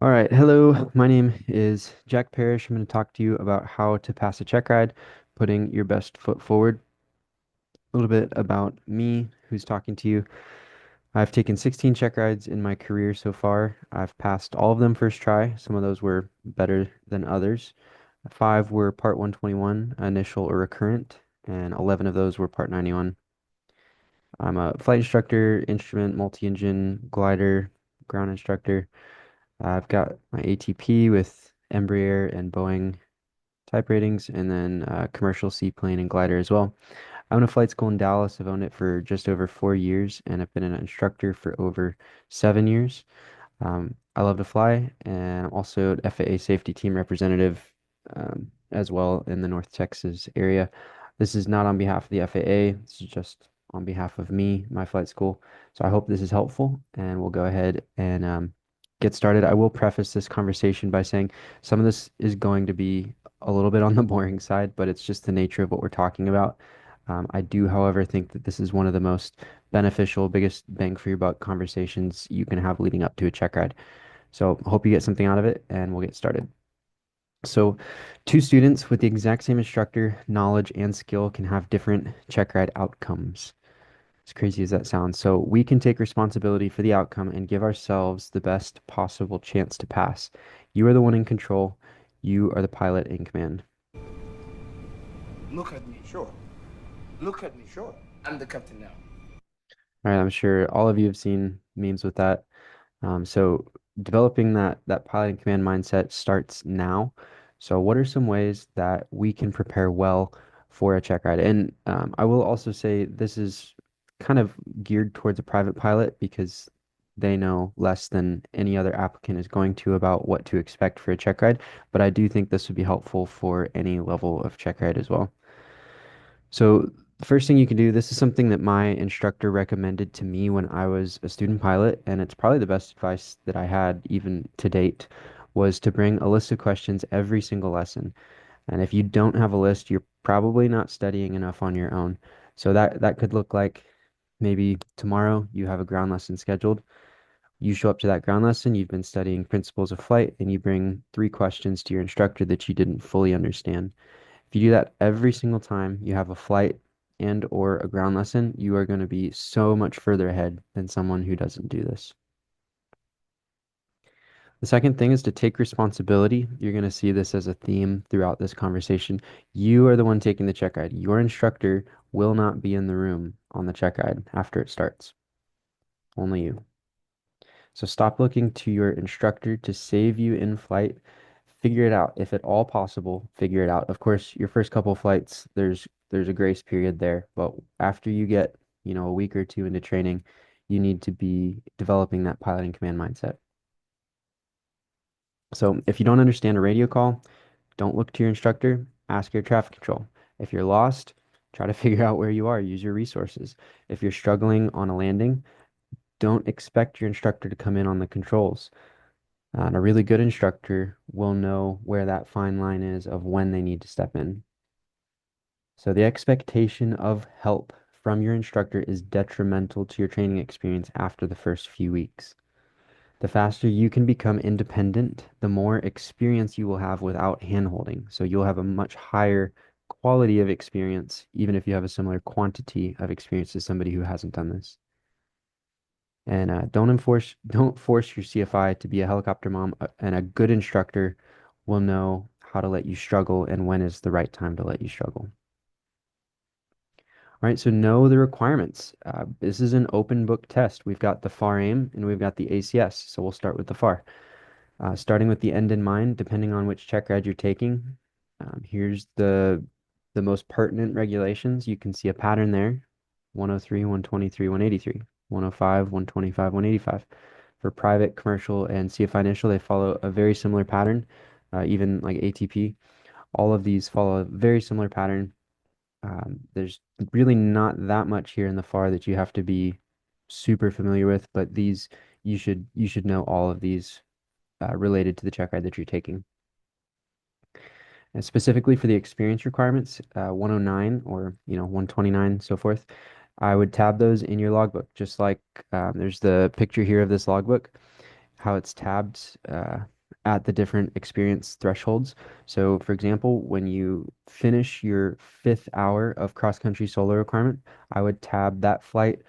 All right, hello. My name is Jack Parrish. I'm going to talk to you about how to pass a check ride, putting your best foot forward. A little bit about me, who's talking to you. I've taken 16 check rides in my career so far. I've passed all of them first try. Some of those were better than others. Five were Part 121, initial or recurrent, and 11 of those were Part 91. I'm a flight instructor, instrument, multi-engine, glider, ground instructor. I've got my ATP with Embraer and Boeing type ratings, and then commercial seaplane and glider as well. I own a flight school in Dallas. I've owned it for just over 4 years, and I've been an instructor for over 7 years. I love to fly, and I'm also an FAA safety team representative as well in the North Texas area. This is not on behalf of the FAA. This is just on behalf of me, my flight school. So I hope this is helpful, and we'll go ahead and get started. I will preface this conversation by saying some of this is going to be a little bit on the boring side, but it's just the nature of what we're talking about. I do, however, think that this is one of the most beneficial, biggest bang for your buck conversations you can have leading up to a check ride. So hope you get something out of it, and we'll get started. So two students with the exact same instructor, knowledge, and skill can have different check ride outcomes. As crazy as that sounds. So we can take responsibility for the outcome and give ourselves the best possible chance to pass. You are the one in control. You are the pilot in command. Look at me, sure. Look at me, sure. I'm the captain now. All right, I'm sure all of you have seen memes with that. So developing that pilot and command mindset starts now. So what are some ways that we can prepare well for a check ride? And I will also say this is kind of geared towards a private pilot because they know less than any other applicant is going to about what to expect for a check ride. But I do think this would be helpful for any level of check ride as well. So the first thing you can do, this is something that my instructor recommended to me when I was a student pilot, and it's probably the best advice that I had even to date, was to bring a list of questions every single lesson. And if you don't have a list, you're probably not studying enough on your own. So that could look like maybe tomorrow you have a ground lesson scheduled. You show up to that ground lesson, you've been studying principles of flight, and you bring three questions to your instructor that you didn't fully understand. If you do that every single time you have a flight and or a ground lesson, you are going to be so much further ahead than someone who doesn't do this. The second thing is to take responsibility. You're going to see this as a theme throughout this conversation. You are the one taking the check ride. Your instructor will not be in the room on the check ride after it starts. Only you. So stop looking to your instructor to save you in flight. Figure it out. If at all possible, figure it out. Of course, your first couple flights, there's a grace period there, but after you get, a week or two into training, you need to be developing that piloting command mindset. So if you don't understand a radio call, don't look to your instructor, ask your traffic control. If you're lost, try to figure out where you are, use your resources. If you're struggling on a landing, don't expect your instructor to come in on the controls. And a really good instructor will know where that fine line is of when they need to step in. So the expectation of help from your instructor is detrimental to your training experience after the first few weeks. The faster you can become independent, the more experience you will have without handholding. So you'll have a much higher quality of experience, even if you have a similar quantity of experience to somebody who hasn't done this. And don't force your CFI to be a helicopter mom, and a good instructor will know how to let you struggle and when is the right time to let you struggle. All right, so know the requirements. This is an open book test. We've got the FAR aim and we've got the ACS. So we'll start with the FAR. Starting with the end in mind, depending on which check ride you're taking. Here's the most pertinent regulations. You can see a pattern there: 103, 123, 183, 105, 125, 185. For private, commercial, and CFI initial, they follow a very similar pattern. Even like ATP, all of these follow a very similar pattern. There's really not that much here in the FAR that you have to be super familiar with, but these you should know all of these related to the check ride that you're taking. And specifically for the experience requirements, 109 or 129, so forth, I would tab those in your logbook, just like there's the picture here of this logbook. how it's tabbed at the different experience thresholds. So, for example, when you finish your 5th hour of cross-country solo requirement, I would tab that flight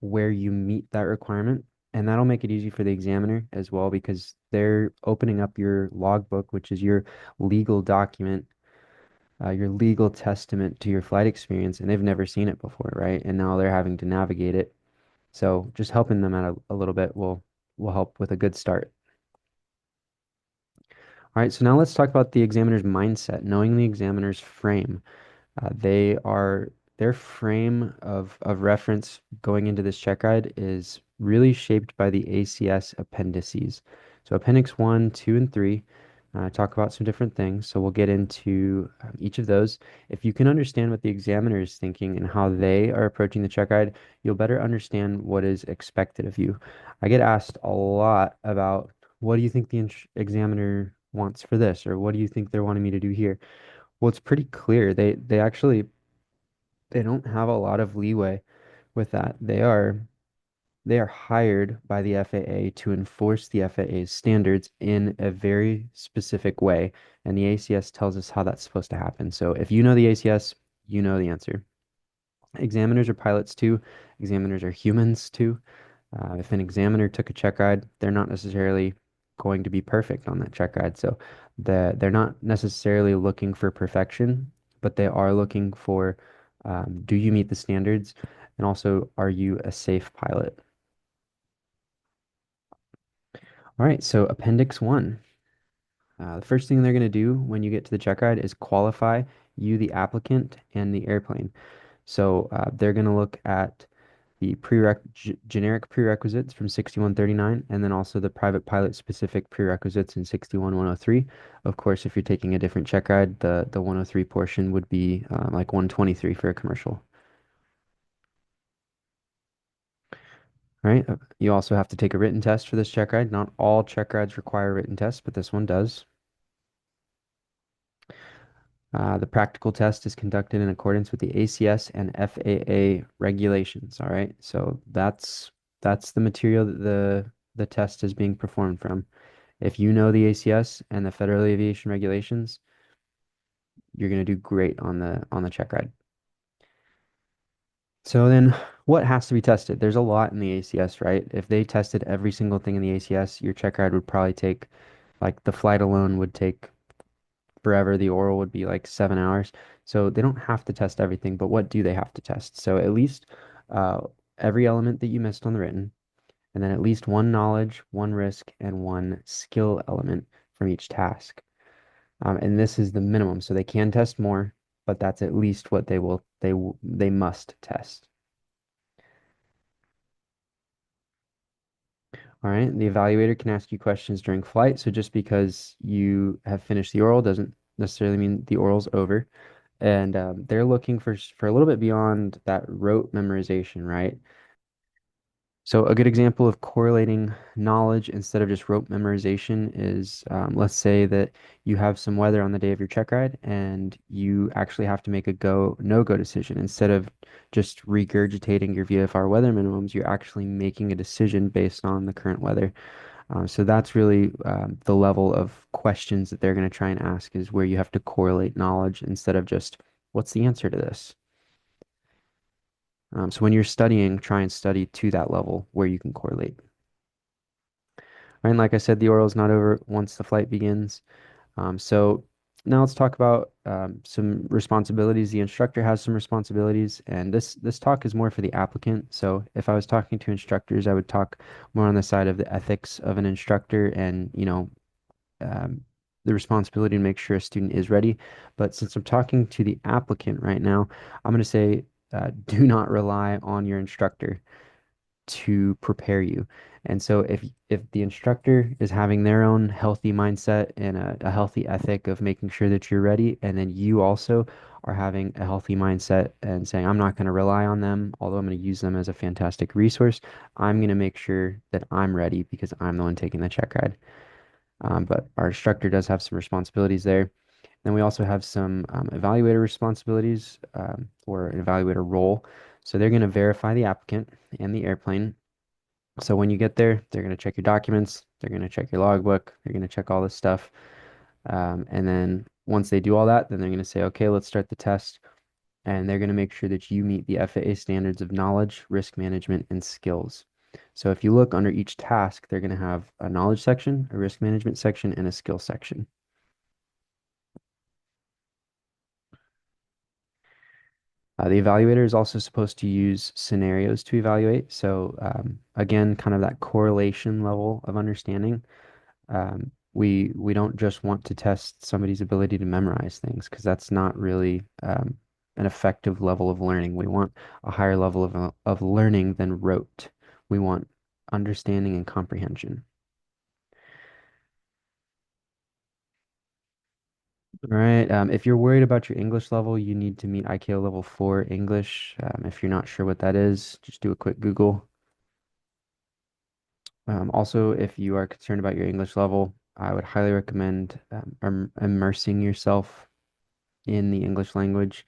where you meet that requirement. And that'll make it easy for the examiner as well because they're opening up your logbook, which is your legal document, your legal testament to your flight experience, and they've never seen it before, right? And now they're having to navigate it. So just helping them out a little bit will help with a good start. All right, so now let's talk about the examiner's mindset, knowing the examiner's frame. They are their frame of reference going into this check ride is really shaped by the ACS appendices. So Appendix 1, 2, and 3 talk about some different things. So we'll get into each of those. If you can understand what the examiner is thinking and how they are approaching the check ride, you'll better understand what is expected of you. I get asked a lot about what do you think the examiner wants for this, or what do you think they're wanting me to do here? Well, it's pretty clear. They actually they don't have a lot of leeway with that. They are hired by the FAA to enforce the FAA's standards in a very specific way, and the ACS tells us how that's supposed to happen. So if you know the ACS, you know the answer. Examiners are pilots too. Examiners are humans too. If an examiner took a check ride, they're not necessarily going to be perfect on that check ride. So they're not necessarily looking for perfection, but they are looking for do you meet the standards? And also, are you a safe pilot? All right, so Appendix 1. The first thing they're going to do when you get to the check ride is qualify you, the applicant, and the airplane. So they're going to look at the generic prerequisites from 6139 and then also the private pilot specific prerequisites in 61103. Of course, if you're taking a different check ride, the 103 portion would be like 123 for a commercial. Right? You also have to take a written test for this check ride. Not all check rides require a written test, but this one does. The practical test is conducted in accordance with the ACS and FAA regulations. All right, so that's the material that the test is being performed from. If you know the ACS and the Federal Aviation regulations, you're going to do great on the check ride. So then what has to be tested? There's a lot in the ACS, right? If they tested every single thing in the ACS, your check ride would probably take like the flight alone would take forever. The oral would be like 7 hours. So they don't have to test everything, but what do they have to test? So at least uh, every element that you missed on the written, and then at least one knowledge, one risk, and one skill element from each task. And this is the minimum. So they can test more, but that's at least what they must test. All right. The evaluator can ask you questions during flight. So just because you have finished the oral doesn't necessarily mean the oral's over. And they're looking for a little bit beyond that rote memorization, right? So a good example of correlating knowledge instead of just rote memorization is, let's say that you have some weather on the day of your check ride, and you actually have to make a go no-go decision. Instead of just regurgitating your VFR weather minimums, you're actually making a decision based on the current weather. So that's really the level of questions that they're going to try and ask is where you have to correlate knowledge instead of just what's the answer to this? So when you're studying, try and study to that level where you can correlate. Right, and like I said, the oral is not over once the flight begins. So now let's talk about some responsibilities. The instructor has some responsibilities, and this talk is more for the applicant. So if I was talking to instructors, I would talk more on the side of the ethics of an instructor and, um, the responsibility to make sure a student is ready. But since I'm talking to the applicant right now, I'm going to say do not rely on your instructor to prepare you. And so if the instructor is having their own healthy mindset and a healthy ethic of making sure that you're ready, and then you also are having a healthy mindset and saying, I'm not going to rely on them, although I'm going to use them as a fantastic resource, I'm going to make sure that I'm ready because I'm the one taking the check ride. But our instructor does have some responsibilities there. Then we also have some evaluator responsibilities or an evaluator role. So they're going to verify the applicant and the airplane. So when you get there, they're going to check your documents, they're going to check your logbook, they're going to check all this stuff. And then once they do all that, then they're going to say, okay, let's start the test. And they're going to make sure that you meet the FAA standards of knowledge, risk management, and skills. So if you look under each task, they're going to have a knowledge section, a risk management section, and a skill section. The evaluator is also supposed to use scenarios to evaluate. So again, kind of that correlation level of understanding. We don't just want to test somebody's ability to memorize things because that's not really an effective level of learning. We want a higher level of learning than rote. We want understanding and comprehension. All right. If you're worried about your English level, you need to meet ICAO level 4 English. If you're not sure what that is, just do a quick Google. Also, if you are concerned about your English level, I would highly recommend immersing yourself in the English language.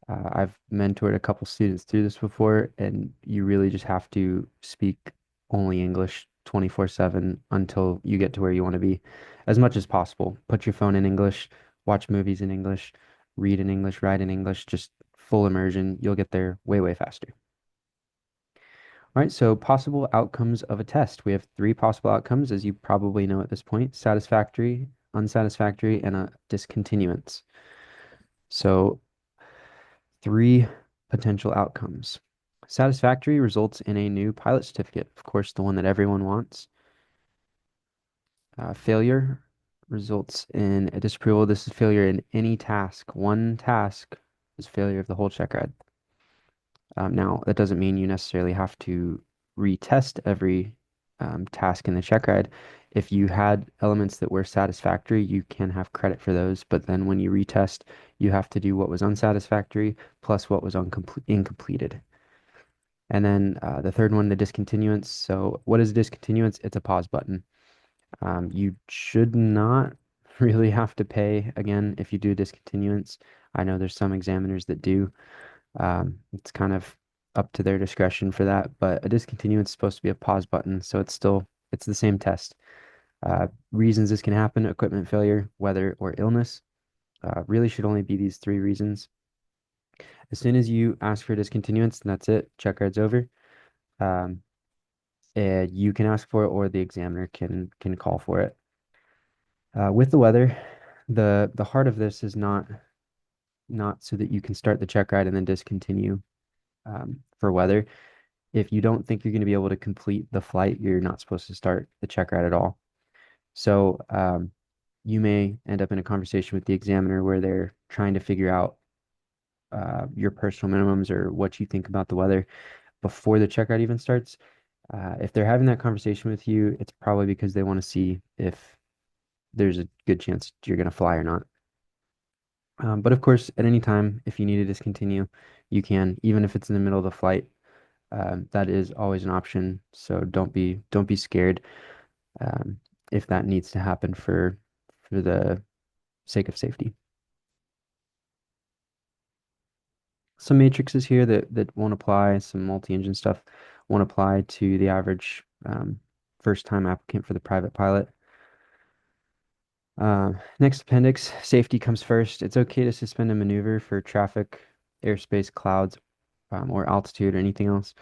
I've mentored a couple students through this before, and you really just have to speak only English 24/7 until you get to where you want to be as much as possible. Put your phone in English, watch movies in English, read in English, write in English, just full immersion. You'll get there way, way faster. All right, so possible outcomes of a test. We have three possible outcomes, as you probably know at this point: satisfactory, unsatisfactory, and a discontinuance. So three potential outcomes. Satisfactory results in a new pilot certificate, of course, the one that everyone wants. Failure results in a disapproval. This is failure in any task. One task is failure of the whole check ride. Now, that doesn't mean you necessarily have to retest every task in the check ride. If you had elements that were satisfactory, you can have credit for those. But then when you retest, you have to do what was unsatisfactory plus what was incompleted. And then the third one, the discontinuance. So what is a discontinuance? It's a pause button. You should not really have to pay again if you do discontinuance. I know there's some examiners that do. It's kind of up to their discretion for that, but a discontinuance is supposed to be a pause button, so it's the same test. Reasons this can happen: equipment failure, weather, or illness. Really should only be these three reasons. As soon as you ask for discontinuance, that's it. Check ride's over. Um, and you can ask for it, or the examiner can call for it. With the weather, the heart of this is not so that you can start the check ride and then discontinue for weather. If you don't think you're going to be able to complete the flight, you're not supposed to start the check ride at all. So you may end up in a conversation with the examiner where they're trying to figure out your personal minimums or what you think about the weather before the check ride even starts. If they're having that conversation with you, it's probably because they want to see if there's a good chance you're going to fly or not. But of course, at any time, if you need to discontinue, you can, even if it's in the middle of the flight. That is always an option. So don't be scared um, if that needs to happen for the sake of safety. Some matrices here that won't apply. Some multi-engine stuff won't apply to the average first-time applicant for the private pilot. Next appendix, safety comes first. It's okay to suspend a maneuver for traffic, airspace, clouds, or altitude or anything else.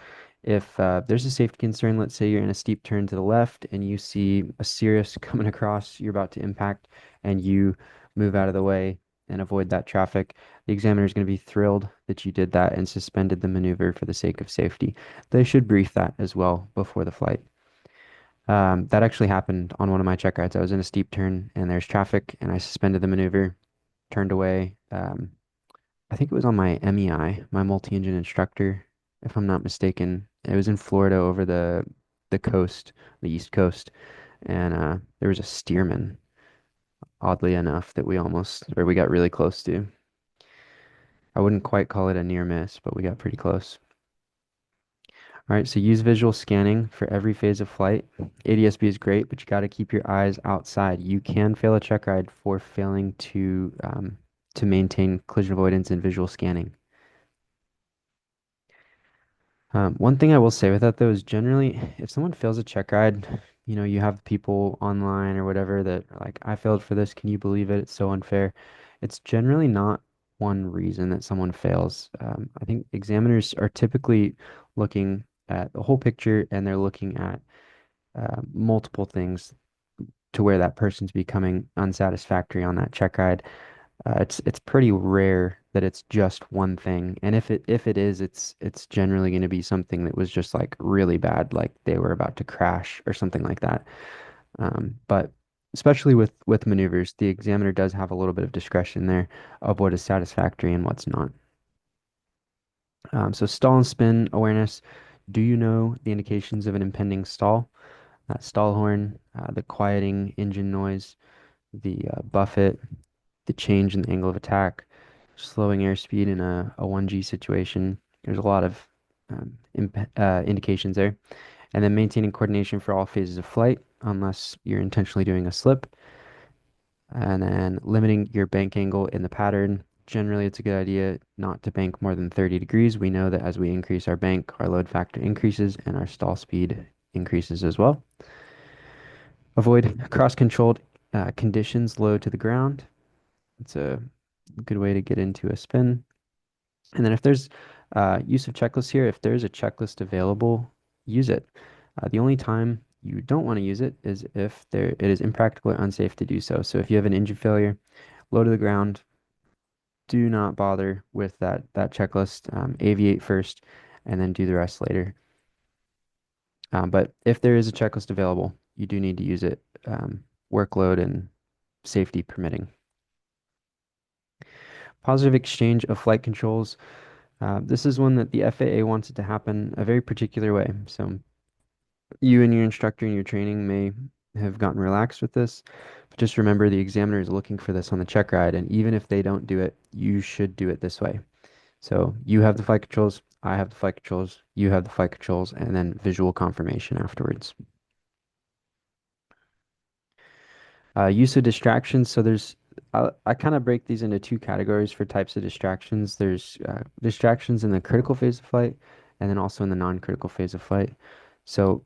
If there's a safety concern, let's say you're in a steep turn to the left and you see a Cirrus coming across, you're about to impact, and you move out of the way and avoid that traffic, the examiner is going to be thrilled that you did that and suspended the maneuver for the sake of safety. They should brief that as well before the flight. That actually happened on one of my check rides. I was in a steep turn and there's traffic, and I suspended the maneuver, turned away. I think it was on my MEI, my multi-engine instructor, if I'm not mistaken. It was in Florida over the coast, the East Coast, and there was a steerman, oddly enough, that we got really close to. I wouldn't quite call it a near miss, but we got pretty close. All right, so use visual scanning for every phase of flight. ADS-B is great, but you got to keep your eyes outside. You can fail a check ride for failing to maintain collision avoidance and visual scanning. One thing I will say with that though is generally if someone fails a check ride, you have people online or whatever that are like, I failed for this. Can you believe it? It's so unfair. It's generally not one reason that someone fails. I think examiners are typically looking at the whole picture and they're looking at multiple things to where that person's becoming unsatisfactory on that check ride. It's pretty rare that it's just one thing, and if it is, it's generally going to be something that was just like really bad, like they were about to crash or something like that. But especially with maneuvers, the examiner does have a little bit of discretion there of what is satisfactory and what's not. So stall and spin awareness. Do you know the indications of an impending stall? That stall horn, the quieting engine noise, the buffet, the change in the angle of attack, slowing airspeed in a 1G situation. There's a lot of indications there. And then maintaining coordination for all phases of flight, unless you're intentionally doing a slip. And then limiting your bank angle in the pattern. Generally, it's a good idea not to bank more than 30 degrees. We know that as we increase our bank, our load factor increases and our stall speed increases as well. Avoid cross-controlled conditions low to the ground. It's a good way to get into a spin. And then if there's use of checklists here, if there's a checklist available, use it. The only time you don't want to use it is if it is impractical or unsafe to do so. So if you have an engine failure, low to the ground, do not bother with that checklist. Aviate first, and then do the rest later. But if there is a checklist available, you do need to use it, workload and safety permitting. Positive exchange of flight controls. This is one that the FAA wants it to happen a very particular way. So you and your instructor in your training may have gotten relaxed with this, but just remember the examiner is looking for this on the check ride, and even if they don't do it, you should do it this way. So you have the flight controls, I have the flight controls, you have the flight controls, and then visual confirmation afterwards. Use of distractions. So I kind of break these into two categories for types of distractions. There's distractions in the critical phase of flight, and then also in the non-critical phase of flight. So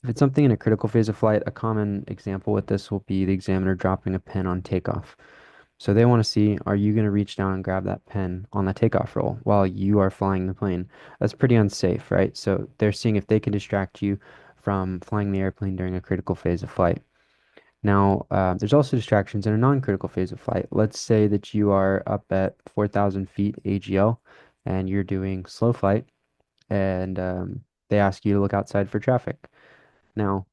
if it's something in a critical phase of flight, a common example with this will be the examiner dropping a pen on takeoff. So they want to see, are you going to reach down and grab that pen on the takeoff roll while you are flying the plane? That's pretty unsafe, right? So they're seeing if they can distract you from flying the airplane during a critical phase of flight. Now, there's also distractions in a non-critical phase of flight. Let's say that you are up at 4,000 feet AGL and you're doing slow flight and they ask you to look outside for traffic. Now,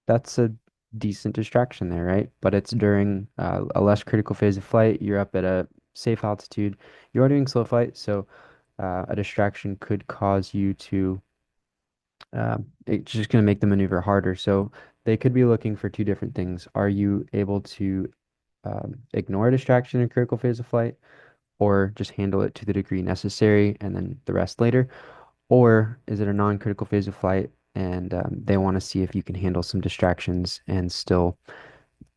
that's a decent distraction there, right? But it's during a less critical phase of flight. You're up at a safe altitude. You are doing slow flight, so a distraction could cause you to it's just going to make the maneuver harder. So they could be looking for two different things. Are you able to ignore a distraction in critical phase of flight, or just handle it to the degree necessary and then the rest later? Or is it a non-critical phase of flight and they want to see if you can handle some distractions and still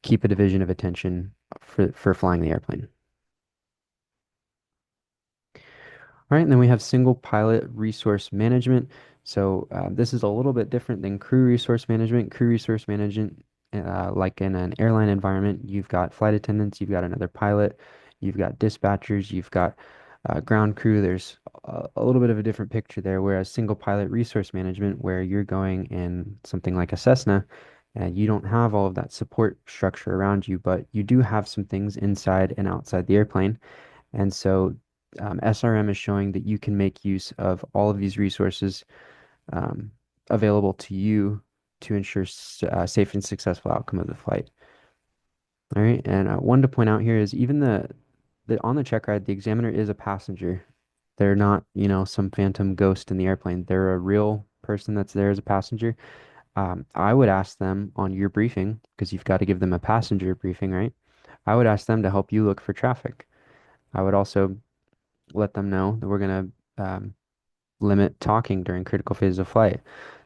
keep a division of attention for flying the airplane? All right, and then we have single pilot resource management. So this is a little bit different than crew resource management. Crew resource management, like in an airline environment, you've got flight attendants, you've got another pilot, you've got dispatchers, you've got ground crew. There's a little bit of a different picture there. Whereas single pilot resource management, where you're going in something like a Cessna, and you don't have all of that support structure around you, but you do have some things inside and outside the airplane. And so SRM is showing that you can make use of all of these resources um, available to you to ensure safe and successful outcome of the flight. All right, and one to point out here is even the on the check ride, the examiner is a passenger. They're not, some phantom ghost in the airplane. They're a real person that's there as a passenger. I would ask them on your briefing, because you've got to give them a passenger briefing, right? I would ask them to help you look for traffic. I would also let them know that we're going to limit talking during critical phases of flight.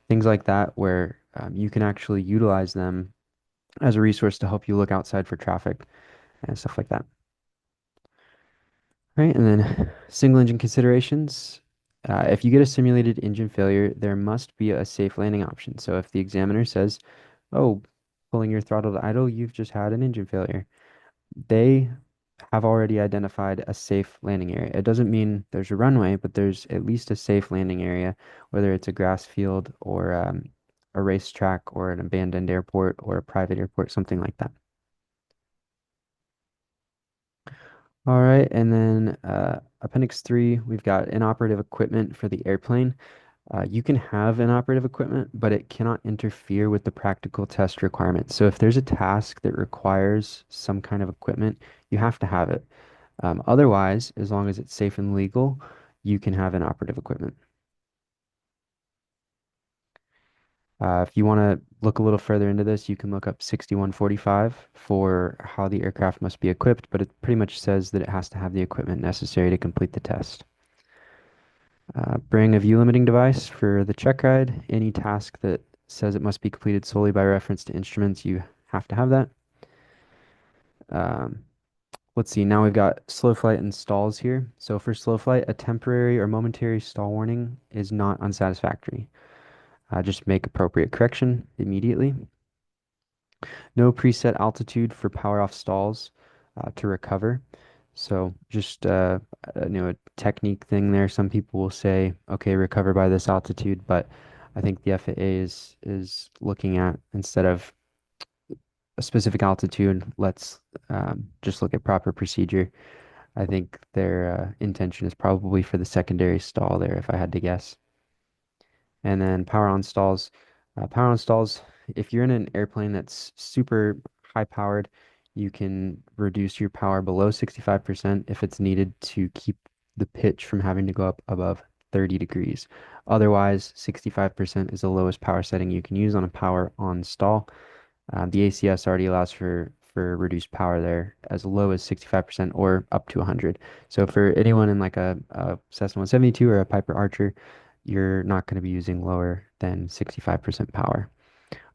Things like that, where you can actually utilize them as a resource to help you look outside for traffic and stuff like that. Right, and then single engine considerations. If you get a simulated engine failure, there must be a safe landing option. So if the examiner says, "Oh, pulling your throttle to idle, you've just had an engine failure," they have already identified a safe landing area. It doesn't mean there's a runway, but there's at least a safe landing area, whether it's a grass field or a racetrack or an abandoned airport or a private airport, something like that. All right, and then Appendix 3, we've got inoperative equipment for the airplane. You can have inoperative equipment, but it cannot interfere with the practical test requirements. So if there's a task that requires some kind of equipment, you have to have it. Otherwise, as long as it's safe and legal, you can have inoperative equipment. If you want to look a little further into this, you can look up 6145 for how the aircraft must be equipped, but it pretty much says that it has to have the equipment necessary to complete the test. Bring a view limiting device for the check ride. Any task that says it must be completed solely by reference to instruments, you have to have that. Um, let's see, now we've got slow flight and stalls here. So for slow flight, a temporary or momentary stall warning is not unsatisfactory. Just make appropriate correction immediately. No preset altitude for power off stalls to recover. So just a technique thing there. Some people will say, okay, recover by this altitude, but I think the FAA is looking at instead of a specific altitude, let's just look at proper procedure. I think their intention is probably for the secondary stall there, if I had to guess. And then power on stalls. Power on stalls, if you're in an airplane that's super high powered, you can reduce your power below 65% if it's needed to keep the pitch from having to go up above 30 degrees. Otherwise, 65% is the lowest power setting you can use on a power on stall. The ACS already allows for reduced power there as low as 65% or up to 100. So for anyone in like a Cessna 172 or a Piper Archer, you're not going to be using lower than 65% power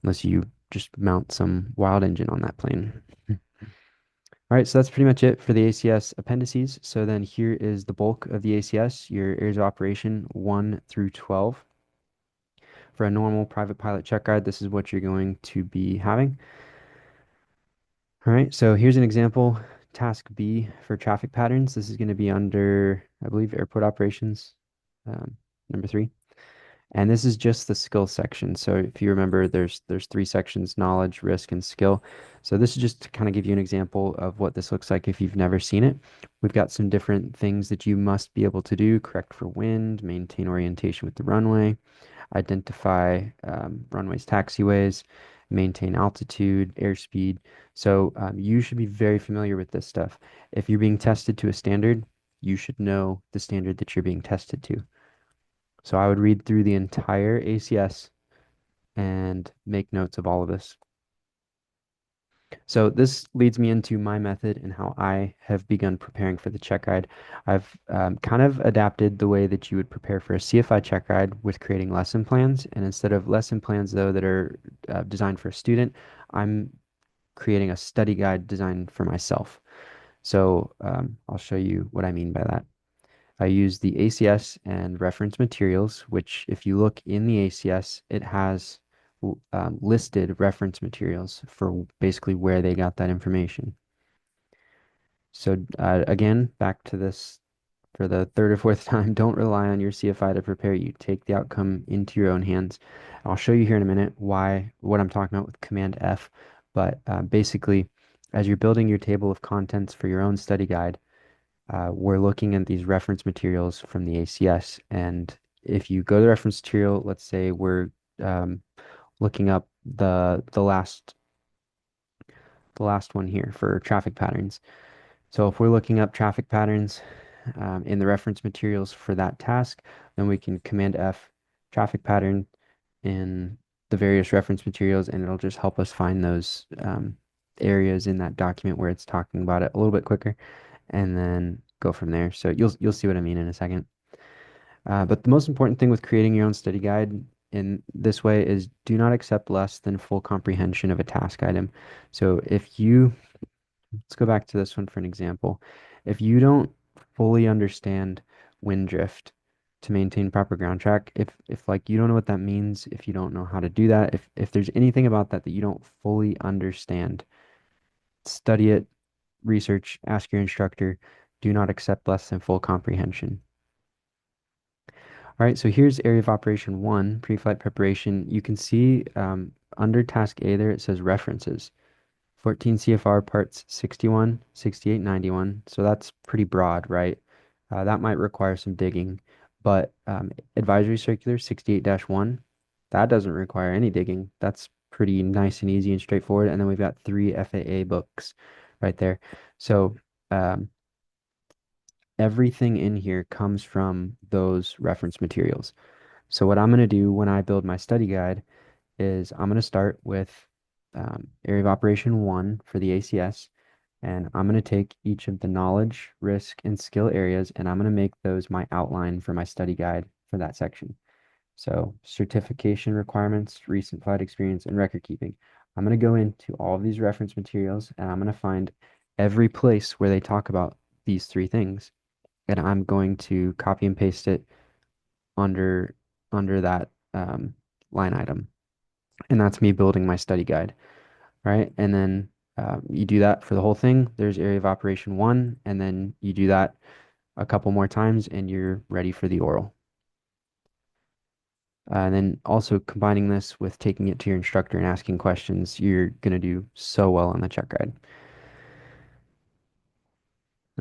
unless you just mount some wild engine on that plane. All right, so that's pretty much it for the ACS appendices. So then here is the bulk of the ACS, your areas of operation 1 through 12. For a normal private pilot check guide, this is what you're going to be having. All right, so here's an example, task B for traffic patterns. This is going to be under, I believe, airport operations, number 3. And this is just the skill section. So if you remember, there's 3 sections, knowledge, risk, and skill. So this is just to kind of give you an example of what this looks like if you've never seen it. We've got some different things that you must be able to do, correct for wind, maintain orientation with the runway, identify runways, taxiways, maintain altitude, airspeed. So you should be very familiar with this stuff. If you're being tested to a standard, you should know the standard that you're being tested to. So I would read through the entire ACS and make notes of all of this. So this leads me into my method and how I have begun preparing for the check ride. I've kind of adapted the way that you would prepare for a CFI check ride with creating lesson plans. And instead of lesson plans, though, that are designed for a student, I'm creating a study guide designed for myself. So I'll show you what I mean by that. I use the ACS and reference materials, which if you look in the ACS, it has listed reference materials for basically where they got that information. So again, back to this for the third or fourth time, don't rely on your CFI to prepare you. Take the outcome into your own hands. I'll show you here in a minute what I'm talking about with Command F, but basically, as you're building your table of contents for your own study guide, we're looking at these reference materials from the ACS. And if you go to the reference material, let's say we're um, looking up the last one here for traffic patterns. So if we're looking up traffic patterns in the reference materials for that task, then we can Command F traffic pattern in the various reference materials, and it'll just help us find those areas in that document where it's talking about it a little bit quicker, and then go from there. So you'll see what I mean in a second. But the most important thing with creating your own study guide in this way is do not accept less than full comprehension of a task item. So let's go back to this one for an example. If you don't fully understand wind drift, to maintain proper ground track. If like you don't know what that means, if you don't know how to do that, if there's anything about that that you don't fully understand, study it, research, ask your instructor. Do not accept less than full comprehension. All right, so here's area of operation one, pre-flight preparation. You can see under task A there, it says references. 14 CFR parts 61, 68, 91. So that's pretty broad, right? That might require some digging, but advisory circular 68-1, that doesn't require any digging. That's pretty nice and easy and straightforward. And then we've got three FAA books right there. So um, everything in here comes from those reference materials. So what I'm going to do when I build my study guide is I'm going to start with area of operation one for the ACS, and I'm going to take each of the knowledge, risk, and skill areas, and I'm going to make those my outline for my study guide for that section. So certification requirements, recent flight experience, and record keeping. I'm going to go into all of these reference materials, and I'm going to find every place where they talk about these three things, and I'm going to copy and paste it under under that line item. And that's me building my study guide, right? And then you do that for the whole thing. There's area of operation one, and then you do that a couple more times, and you're ready for the oral. And then also combining this with taking it to your instructor and asking questions, you're going to do so well on the check ride.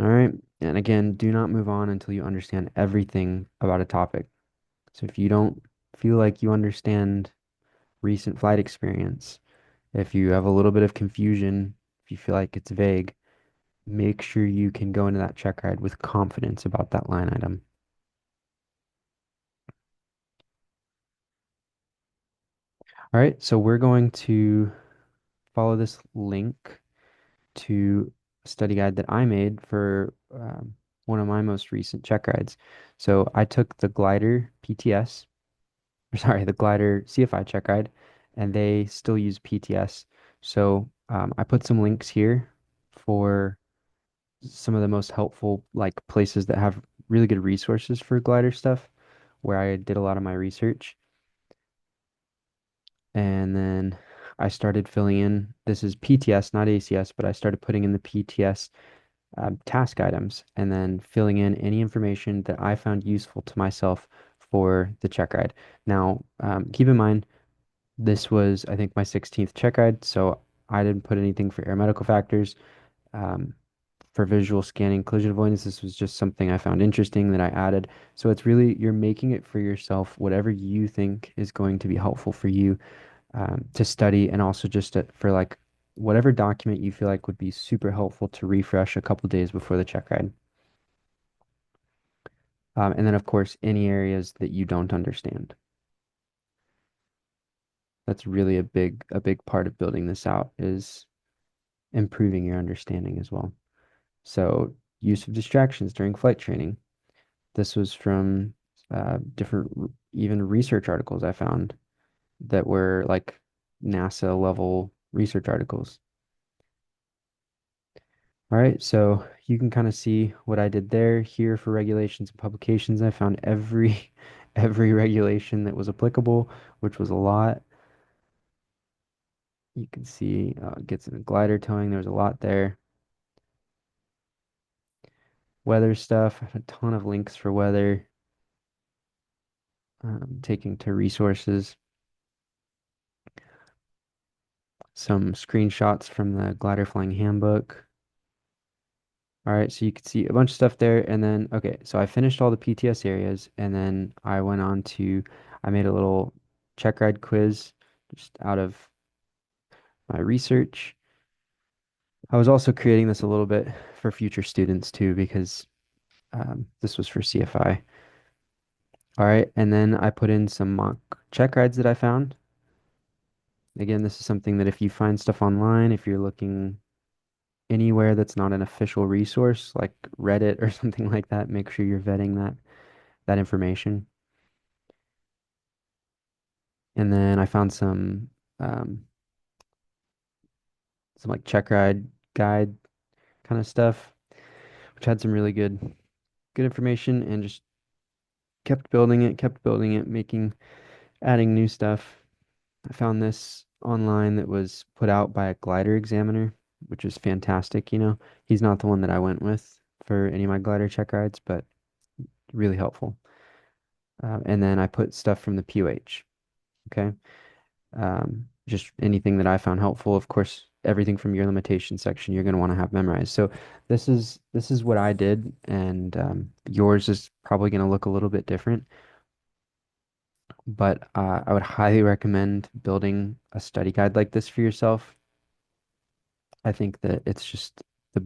All right. And again, do not move on until you understand everything about a topic. So if you don't feel like you understand recent flight experience, if you have a little bit of confusion, if you feel like it's vague, make sure you can go into that check ride with confidence about that line item. All right, so we're going to follow this link to a study guide that I made for one of my most recent check rides. So I took the glider PTS, or sorry, the glider CFI check ride, and they still use PTS. So I put some links here for some of the most helpful like places that have really good resources for glider stuff where I did a lot of my research. And then I started filling in, this is PTS, not ACS, but I started putting in the PTS task items and then filling in any information that I found useful to myself for the check ride. Now, keep in mind, this was, I think, my 16th check ride, so I didn't put anything for air medical factors. Um, for visual scanning, collision avoidance, this was just something I found interesting that I added. So it's really, you're making it for yourself, whatever you think is going to be helpful for you to study, and also just for like whatever document you feel like would be super helpful to refresh a couple days before the check ride. And then, of course, any areas that you don't understand. That's really a big part of building this out is improving your understanding as well. So, use of distractions during flight training. This was from different, even research articles I found that were like NASA level research articles. All right, so you can kind of see what I did there. Here for regulations and publications, I found every every regulation that was applicable, which was a lot. You can see gets into glider towing. There's a lot there. Weather stuff, I have a ton of links for weather, taking to resources. Some screenshots from the glider flying handbook. All right, so you can see a bunch of stuff there. And then, okay, so I finished all the PTS areas and then I went on to, I made a little check ride quiz just out of my research. I was also creating this a little bit for future students too, because this was for CFI. All right, and then I put in some mock check rides that I found. Again, this is something that if you find stuff online, if you're looking anywhere that's not an official resource like Reddit or something like that, make sure you're vetting that information. And then I found um, some like Checkride guide kind of stuff, which had some really good information and just kept building it, adding new stuff. I found this online that was put out by a glider examiner, which is fantastic, you know. He's not the one that I went with for any of my glider check rides, but really helpful. And then I put stuff from the POH, okay? Just anything that I found helpful. Of course, everything from your limitation section you're going to want to have memorized. So this is what I did, and yours is probably going to look a little bit different. But I would highly recommend building a study guide like this for yourself. I think that it's just the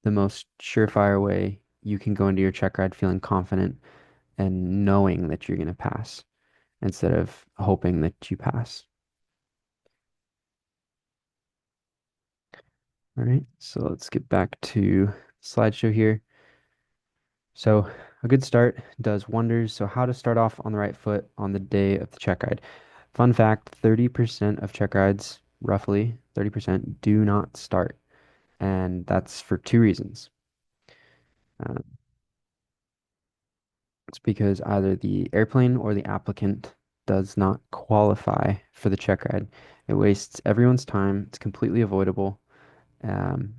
the most surefire way you can go into your check ride feeling confident and knowing that you're going to pass instead of hoping that you pass. All right, so let's get back to slideshow here. So a good start does wonders. So how to start off on the right foot on the day of the check ride. Fun fact, 30% of check rides, roughly 30%, do not start. And that's for two reasons. Uh, it's because either the airplane or the applicant does not qualify for the check ride. It wastes everyone's time. It's completely avoidable. Um,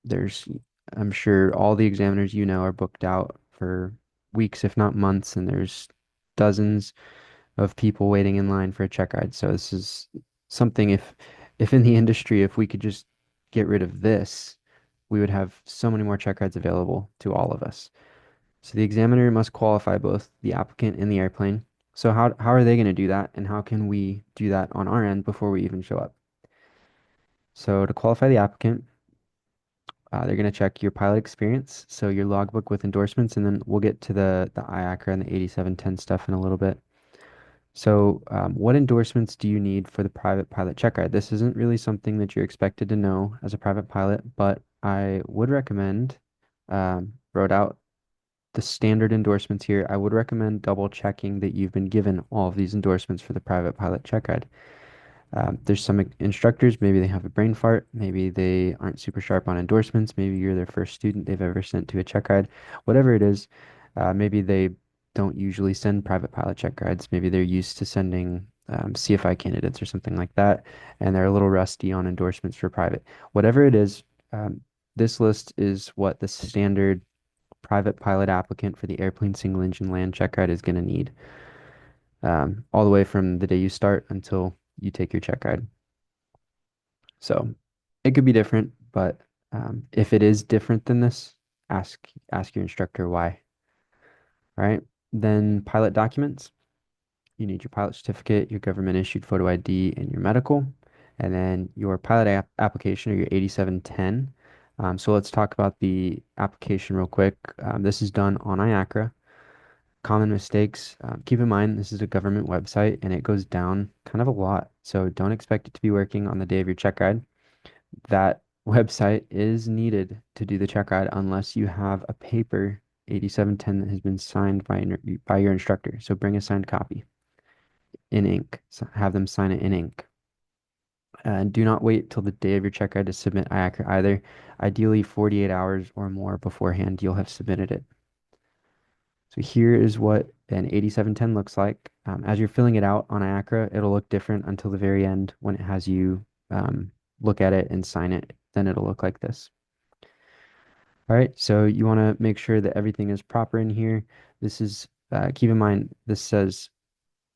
there's, I'm sure all the examiners you know are booked out for weeks, if not months, and there's dozens of people waiting in line for a check ride. So this is something if in the industry, if we could just get rid of this, we would have so many more check rides available to all of us. So the examiner must qualify both the applicant and the airplane. So how are they going to do that, and how can we do that on our end before we even show up? So to qualify the applicant, they're going to check your pilot experience, so your logbook with endorsements, and then we'll get to the IACRA and the 8710 stuff in a little bit. So, what endorsements do you need for the private pilot check ride? This isn't really something that you're expected to know as a private pilot, but I would recommend, wrote out the standard endorsements here. I would recommend double checking that you've been given all of these endorsements for the private pilot check ride. There's some instructors, maybe they have a brain fart, maybe they aren't super sharp on endorsements, maybe you're their first student they've ever sent to a check ride. Whatever it is, maybe they don't usually send private pilot check rides. Maybe they're used to sending CFI candidates or something like that, and they're a little rusty on endorsements for private. Whatever it is, this list is what the standard private pilot applicant for the airplane single engine land check ride is going to need, all the way from the day you start until you take your check ride. So it could be different, but if it is different than this, ask your instructor why. All right. Then pilot documents. You need your pilot certificate, your government issued photo ID, and your medical, and then your pilot application or your 8710. So let's talk about the application real quick. This is done on IACRA. Common mistakes. Keep in mind, this is a government website and it goes down kind of a lot. So don't expect it to be working on the day of your check ride. That website is needed to do the check ride unless you have a paper 8710 that has been signed by your instructor. So bring a signed copy in ink. So have them sign it in ink. And do not wait till the day of your check ride to submit IACRA either. Ideally, 48 hours or more beforehand, you'll have submitted it. So here is what an 8710 looks like. As you're filling it out on IACRA, it'll look different until the very end when it has you look at it and sign it. Then it'll look like this. All right, so you want to make sure that everything is proper in here. This is, keep in mind, this says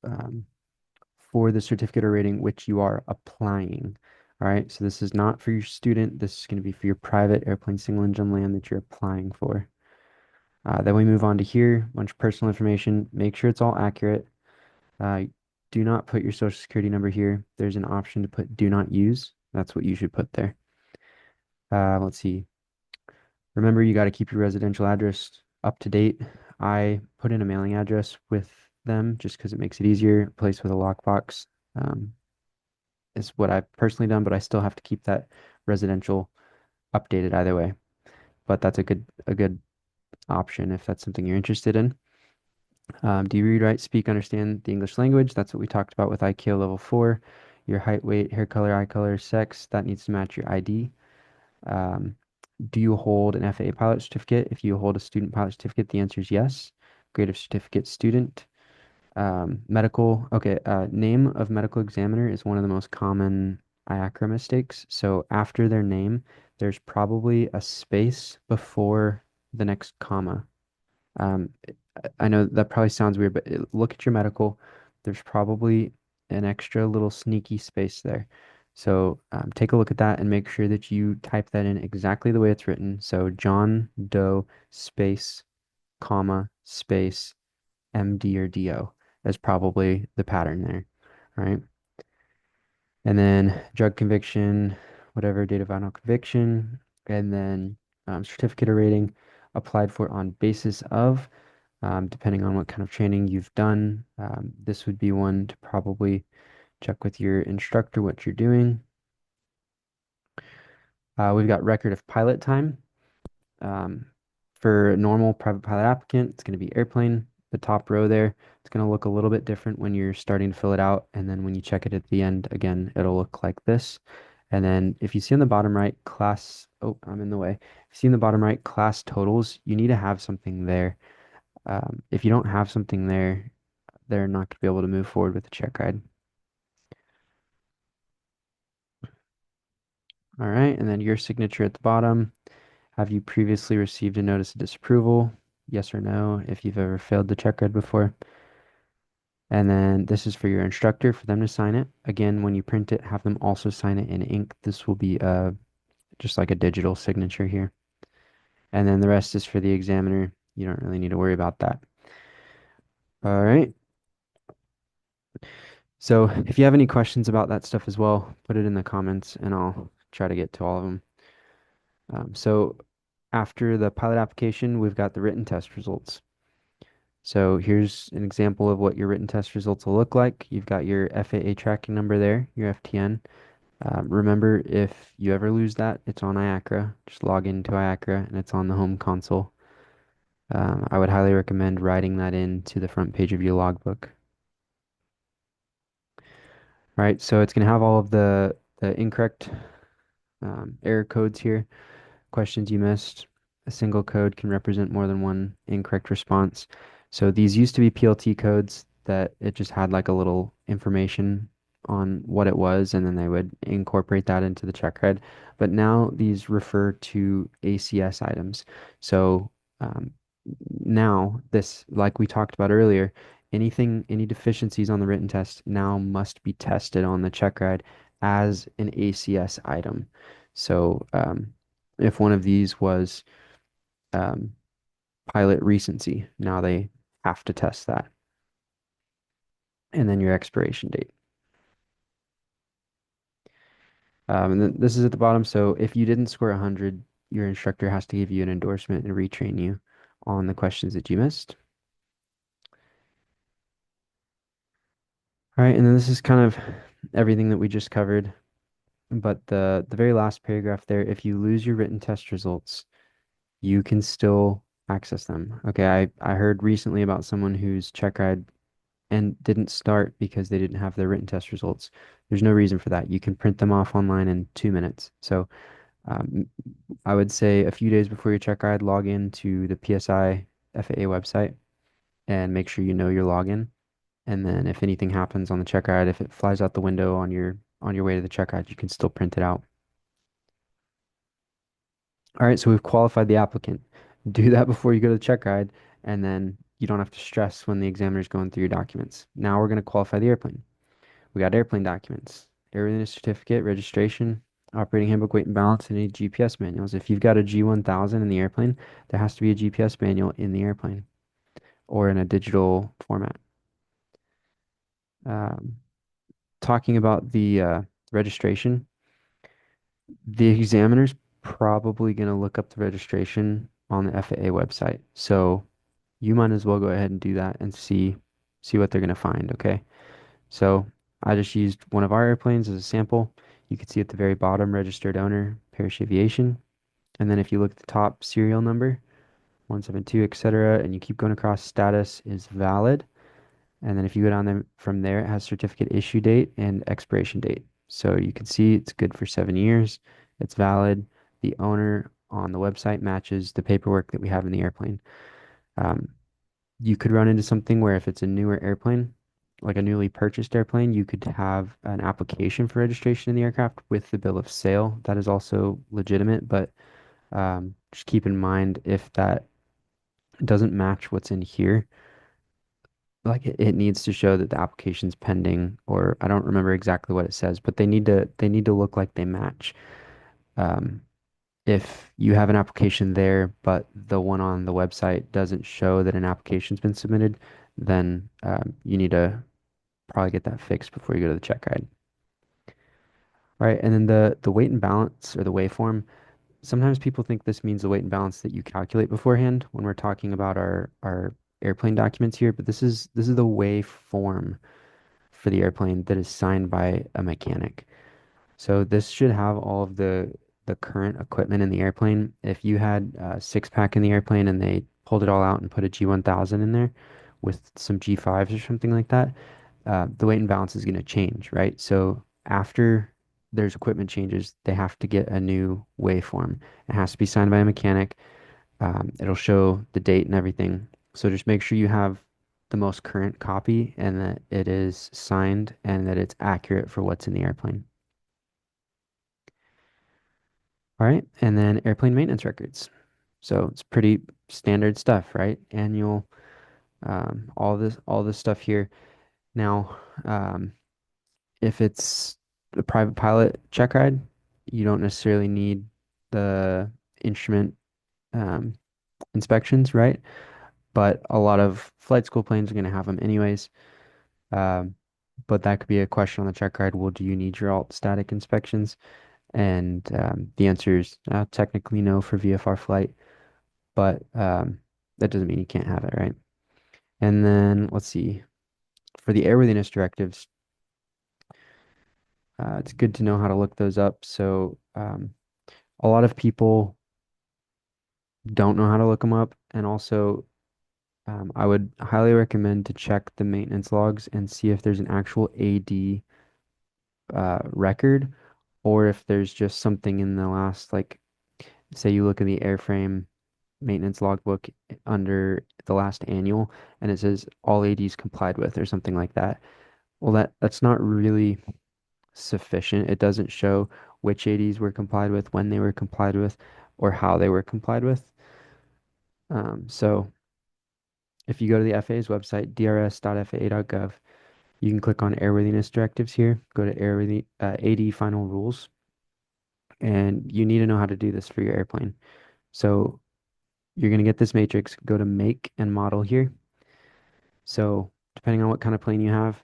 um, for the certificate or rating which you are applying. All right, so this is not for your student. This is going to be for your private airplane single engine land that you're applying for. Then we move on to here, bunch of personal information. Make sure it's all accurate. Uh, do not put your social security number here. There's an option to put do not use. That's what you should put there. Let's see. Remember, you got to keep your residential address up to date. I put in a mailing address with them just because it makes it easier. A place with a lockbox is what I've personally done, but I still have to keep that residential updated either way. But that's a good option if that's something you're interested in. Do you read, write, speak, understand the English language? That's what we talked about with IKEA level 4. Your height, weight, hair color, eye color, sex, that needs to match your ID. Um, do you hold an FAA pilot certificate? If you hold a student pilot certificate, the answer is yes. grade of certificate student. Medical, okay, name of medical examiner is one of the most common IACRA mistakes. So after their name, there's probably a space before the next comma. I know that probably sounds weird, but look at your medical. There's probably an extra little sneaky space there. So take a look at that and make sure that you type that in exactly the way it's written. So John Doe space, comma, space, MD or DO is probably the pattern there, right? And then drug conviction, whatever, date of final conviction, and then certificate of rating applied for on basis of, depending on what kind of training you've done. This would be one to probably check with your instructor what you're doing. We've got record of pilot time. Um, for a normal private pilot applicant, it's going to be airplane, the top row there. It's going to look a little bit different when you're starting to fill it out. And then when you check it at the end, again, it'll look like this. And then if you see on the bottom right, class, oh, I'm in the way. If you see in the bottom right, class totals, you need to have something there. If you don't have something there, they're not going to be able to move forward with the check ride. All right, and then your signature at the bottom. Have you previously received a notice of disapproval? Yes or no, if you've ever failed the check ride before. And then this is for your instructor for them to sign it. Again, when you print it, have them also sign it in ink. This will be just like a digital signature here. And then the rest is for the examiner. You don't really need to worry about that. All right. So if you have any questions about that stuff as well, put it in the comments and I'll try to get to all of them. So after the pilot application, we've got the written test results. So here's an example of what your written test results will look like. You've got your FAA tracking number there, your FTN. Remember, if you ever lose that, it's on IACRA. Just log into IACRA and it's on the home console. I would highly recommend writing that into the front page of your logbook. All right, so it's going to have all of the incorrect error codes here. Questions you missed. A single code can represent more than one incorrect response. So these used to be PLT codes that it just had like a little information on what it was, and then they would incorporate that into the checkride. But now these refer to ACS items. So um, now this, like we talked about earlier, any deficiencies on the written test now must be tested on the checkride as an ACS item. So if one of these was um, pilot recency, now they have to test that. And then your expiration date. And then this is at the bottom. So if you didn't score 100, your instructor has to give you an endorsement and retrain you on the questions that you missed. All right, and then this is kind of everything that we just covered. But the very last paragraph there, if you lose your written test results, you can still access them. Okay, I heard recently about someone whose check ride and didn't start because they didn't have their written test results. There's no reason for that. You can print them off online in 2 minutes. So um, I would say a few days before your check ride, log in to the PSI FAA website and make sure you know your login. And then if anything happens on the check ride, if it flies out the window on your way to the check ride, you can still print it out. All right, so we've qualified the applicant. Do that before you go to the check ride, and then you don't have to stress when the examiner's going through your documents. Now we're going to qualify the airplane. We got airplane documents, airworthiness certificate, registration, operating handbook, weight and balance, and any GPS manuals. If you've got a G1000 in the airplane, there has to be a GPS manual in the airplane or in a digital format. Um, Talking about the registration, the examiner's probably going to look up the registration on the FAA website. So you might as well go ahead and do that and see what they're going to find, okay? So I just used one of our airplanes as a sample. You can see at the very bottom, registered owner, Parrish Aviation. And then if you look at the top, serial number, 172, etc., and you keep going across, status is valid. And then if you go down there from there, it has certificate issue date and expiration date. So you can see it's good for 7 years. It's valid. The owner on the website matches the paperwork that we have in the airplane. Um, You could run into something where if it's a newer airplane, like a newly purchased airplane, you could have an application for registration in the aircraft with the bill of sale. That is also legitimate, but just keep in mind if that doesn't match what's in here, like it needs to show that the application's pending, or I don't remember exactly what it says, but they need to look like they match. Um, if you have an application there, but the one on the website doesn't show that an application's been submitted, then you need to probably get that fixed before you go to the check ride. All right, and then the weight and balance or the waveform. Sometimes people think this means the weight and balance that you calculate beforehand when we're talking about our airplane documents here, but this is the waveform for the airplane that is signed by a mechanic. So this should have all of the current equipment in the airplane. If you had a six pack in the airplane and they pulled it all out and put a G1000 in there with some G5s or something like that, the weight and balance is going to change, right? So after there's equipment changes, they have to get a new waveform. It has to be signed by a mechanic. It'll show the date and everything. So just make sure you have the most current copy and that it is signed and that it's accurate for what's in the airplane. All right, and then airplane maintenance records. So it's pretty standard stuff, right? Annual, all this stuff here. Now, if it's the private pilot check ride, you don't necessarily need the instrument um, inspections, right? But a lot of flight school planes are going to have them anyways. Um, but that could be a question on the check ride. Well, do you need your alt static inspections? And the answer is technically no for VFR flight, but that doesn't mean you can't have it, right? And then let's see, for the airworthiness directives, it's good to know how to look those up. So a lot of people don't know how to look them up, and also I would highly recommend to check the maintenance logs and see if there's an actual AD record, or if there's just something in the last, like, say you look in the airframe maintenance logbook under the last annual and it says all ADs complied with or something like that. Well, that's not really sufficient. It doesn't show which ADs were complied with, when they were complied with, or how they were complied with. So if you go to the FAA's website, drs.faa.gov, you can click on airworthiness directives here, go to AD final rules, and you need to know how to do this for your airplane. So you're going to get this matrix, go to make and model here. So depending on what kind of plane you have,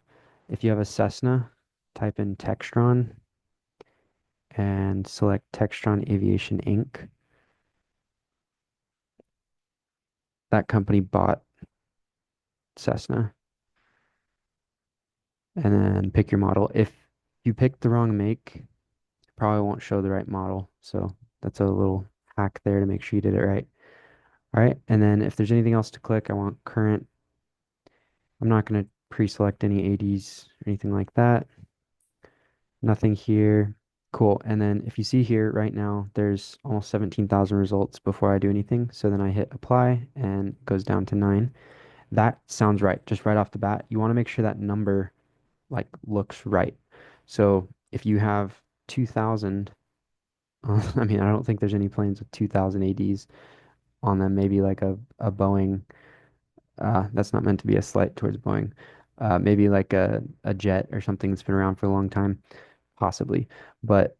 if you have a Cessna, type in Textron and select Textron Aviation Inc. That company bought Cessna, and then pick your model. If you pick the wrong make, it probably won't show the right model. So that's a little hack there to make sure you did it right. All right, and then if there's anything else to click, I want current. I'm not going to pre-select any ADs or anything like that. Nothing here. Cool. And then if you see here right now, there's almost 17,000 results before I do anything. So then I hit apply and it goes down to 9. That sounds right. Just right off the bat, you want to make sure that number like looks right. So if you have 2,000, I mean, I don't think there's any planes with 2,000 ADs on them. Maybe like a Boeing. That's not meant to be a slight towards Boeing. Maybe like a jet or something that's been around for a long time. Possibly. But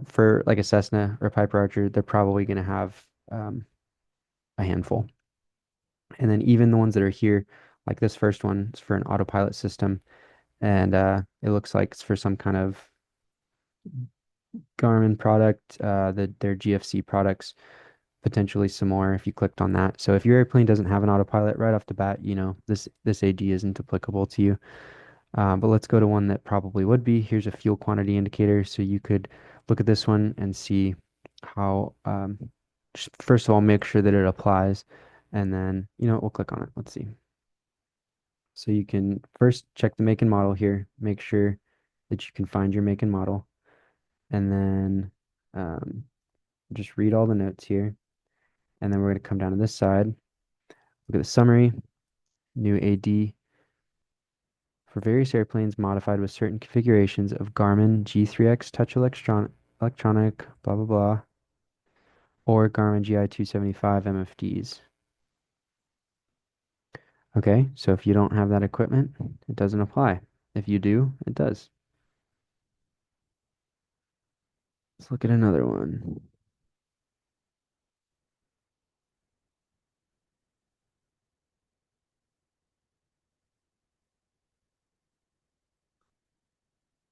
for like a Cessna or a Piper Archer, they're probably going to have a handful. And then even the ones that are here, like this first one, is for an autopilot system, and it looks like it's for some kind of Garmin product, their GFC products, potentially some more if you clicked on that. So if your airplane doesn't have an autopilot right off the bat, this AG isn't applicable to you. But let's go to one that probably would be. Here's a fuel quantity indicator. So you could look at this one and see how, just first of all, make sure that it applies. And then, we'll click on it. Let's see. So you can first check the make and model here, make sure that you can find your make and model. And then um, just read all the notes here. And then we're going to come down to this side, look at the summary. new AD for various airplanes modified with certain configurations of Garmin G3X electronic, blah, blah, blah, or Garmin GI 275 MFDs. Okay, so if you don't have that equipment, it doesn't apply. If you do, it does. Let's look at another one.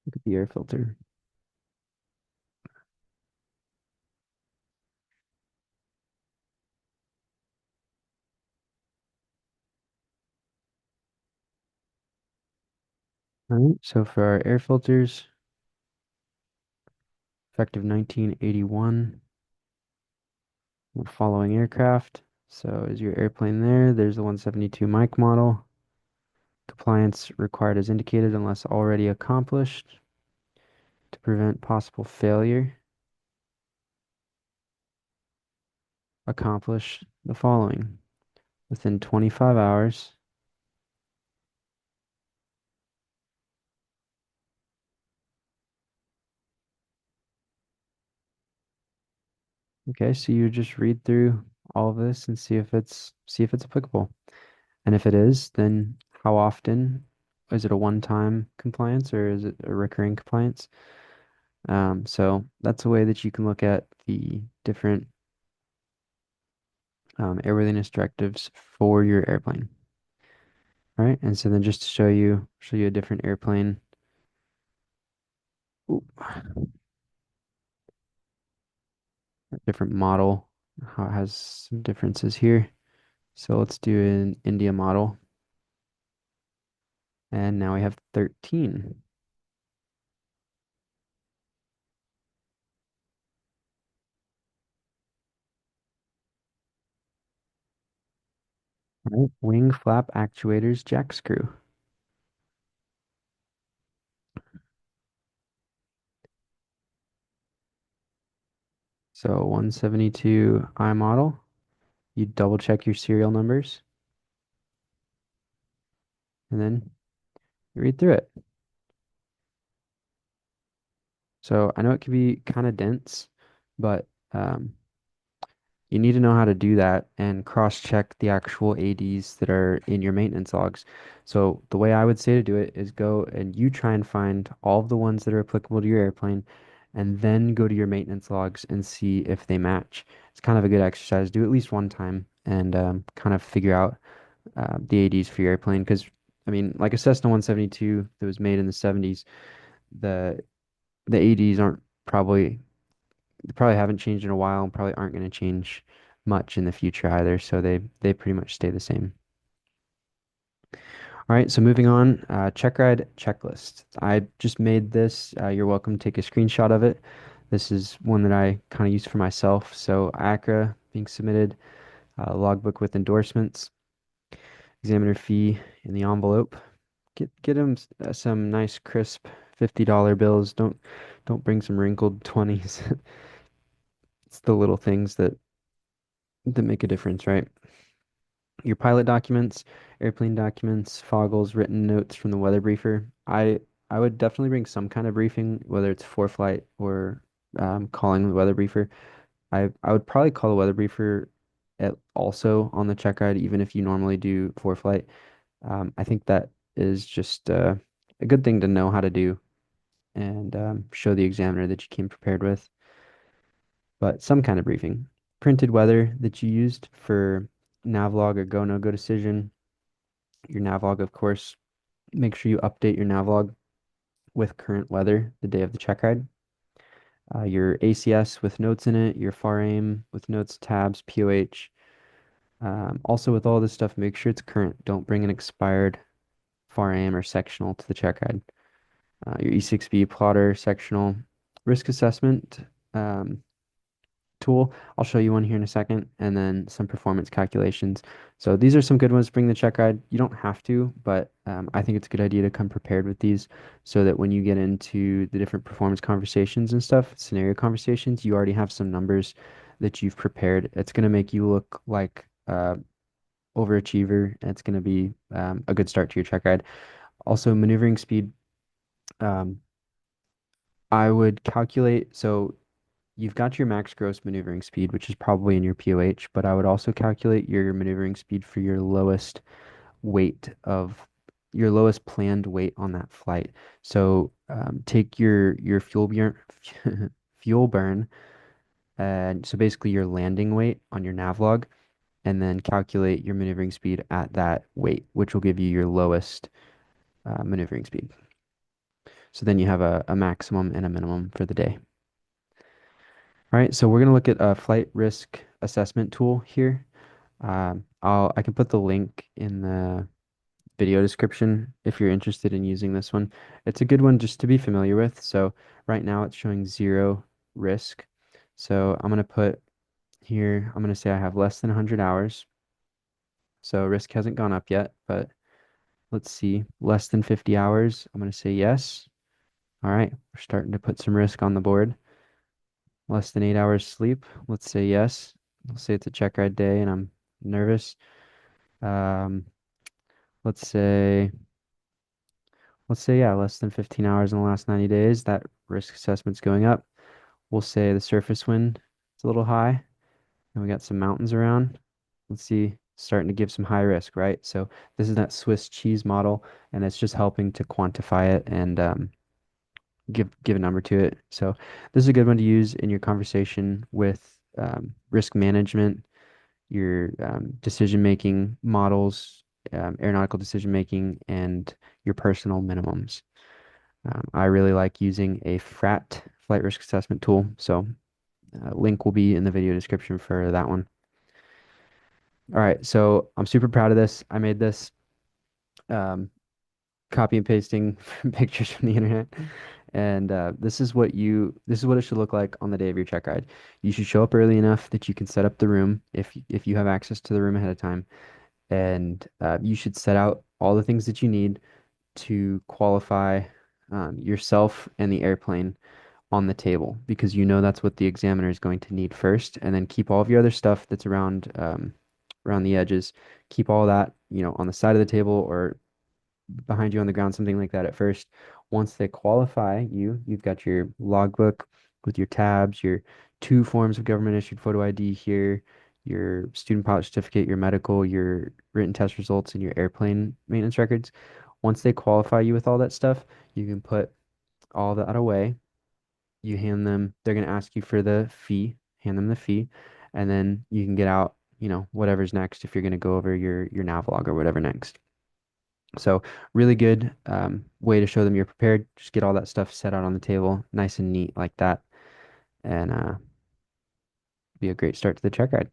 Look at the air filter. All right, so for our air filters, effective 1981, following aircraft. So is your airplane there? There's the 172 mic model. Compliance required as indicated unless already accomplished to prevent possible failure. Accomplish the following within 25 hours. Okay, so you just read through all of this and see if it's applicable. And if it is, then how often? Is it a one-time compliance or is it a recurring compliance? So that's a way that you can look at the different airworthiness directives for your airplane. All right, and so then just to show you a different airplane. Ooh, a different model, how it has some differences here. So let's do an India model. And now we have 13. All right, wing flap actuators jack screw. So 172i model, you double check your serial numbers and then you read through it. So I know it can be kind of dense, but you need to know how to do that and cross-check the actual ADs that are in your maintenance logs. So the way I would say to do it is go and you try and find all of the ones that are applicable to your airplane and then go to your maintenance logs and see if they match. It's kind of a good exercise. Do it at least one time and kind of figure out the ADs for your airplane. Because, I mean, like a Cessna 172 that was made in the 70s, the the ADs aren't probably they probably haven't changed in a while and probably aren't going to change much in the future either. So they pretty much stay the same. All right, so moving on, Checkride checklist. I just made this. You're welcome to take a screenshot of it. This is one that I kind of use for myself. So ACRA being submitted, logbook with endorsements, examiner fee in the envelope. Get them some nice crisp $50 bills. Don't bring some wrinkled 20s. It's the little things that make a difference, right? Your pilot documents, airplane documents, foggles, written notes from the weather briefer. I would definitely bring some kind of briefing, whether it's for flight or calling the weather briefer. I would probably call the weather briefer also on the check ride, even if you normally do for flight. I think that is just a good thing to know how to do and show the examiner that you came prepared with. But some kind of briefing. Printed weather that you used for navlog or go no-go decision. Your navlog, of course, make sure you update your navlog with current weather the day of the check ride. Your ACS with notes in it, your FAR/AIM with notes, tabs, POH. Also, with all this stuff, make sure it's current. Don't bring an expired FAR/AIM or sectional to the check ride. Your E6B plotter, sectional, risk assessment. Tool. I'll show you one here in a second, and then some performance calculations. So these are some good ones to bring the check ride. You don't have to, but I think it's a good idea to come prepared with these so that when you get into the different performance conversations and stuff, scenario conversations, you already have some numbers that you've prepared. It's going to make you look like overachiever, and it's going to be a good start to your check ride. Also, maneuvering speed, um, I would calculate. So you've got your max gross maneuvering speed, which is probably in your POH, but I would also calculate your maneuvering speed for weight of your lowest planned weight on that flight. So take your fuel burn, and so basically your landing weight on your nav log, and then calculate your maneuvering speed at that weight, which will give you your lowest maneuvering speed. So then you have a maximum and a minimum for the day. All right, so we're going to look at a flight risk assessment tool here. I can put the link in the video description if you're interested in using this one. It's a good one just to be familiar with. So right now it's showing 0 risk. So I'm going to put here, I'm going to say I have less than 100 hours. So risk hasn't gone up yet, but let's see, less than 50 hours. I'm going to say yes. All right, we're starting to put some risk on the board. Less than 8 hours sleep. Let's say yes. Let's say it's a check ride day and I'm nervous. Um, let's say yeah, less than 15 hours in the last 90 days. That risk assessment's going up. We'll say the surface wind is a little high and we got some mountains around. Let's see, starting to give some high risk, right? So this is that Swiss cheese model, and it's just helping to quantify it and give a number to it. So this is a good one to use in your conversation with risk management, your decision making models, aeronautical decision making, and your personal minimums. I really like using a FRAT flight risk assessment tool. So link will be in the video description for that one. All right, so I'm super proud of this. I made this um, copy and pasting pictures from the internet. And this is what it should look like on the day of your check ride. You should show up early enough that you can set up the room if you have access to the room ahead of time. And you should set out all the things that you need to qualify yourself and the airplane on the table because you know that's what the examiner is going to need first, and then keep all of your other stuff that's around the edges. Keep all that, on the side of the table or behind you on the ground, something like that at first. Once they qualify you, you've got your logbook with your tabs, your 2 forms of government issued photo ID here, your student pilot certificate, your medical, your written test results, and your airplane maintenance records. Once they qualify you with all that stuff, you can put all that away. You hand them, they're going to ask you for the fee, hand them the fee, and then you can get out, whatever's next if you're going to go over your navlog or whatever next. So really good way to show them you're prepared. Just get all that stuff set out on the table, nice and neat like that, and be a great start to the check ride.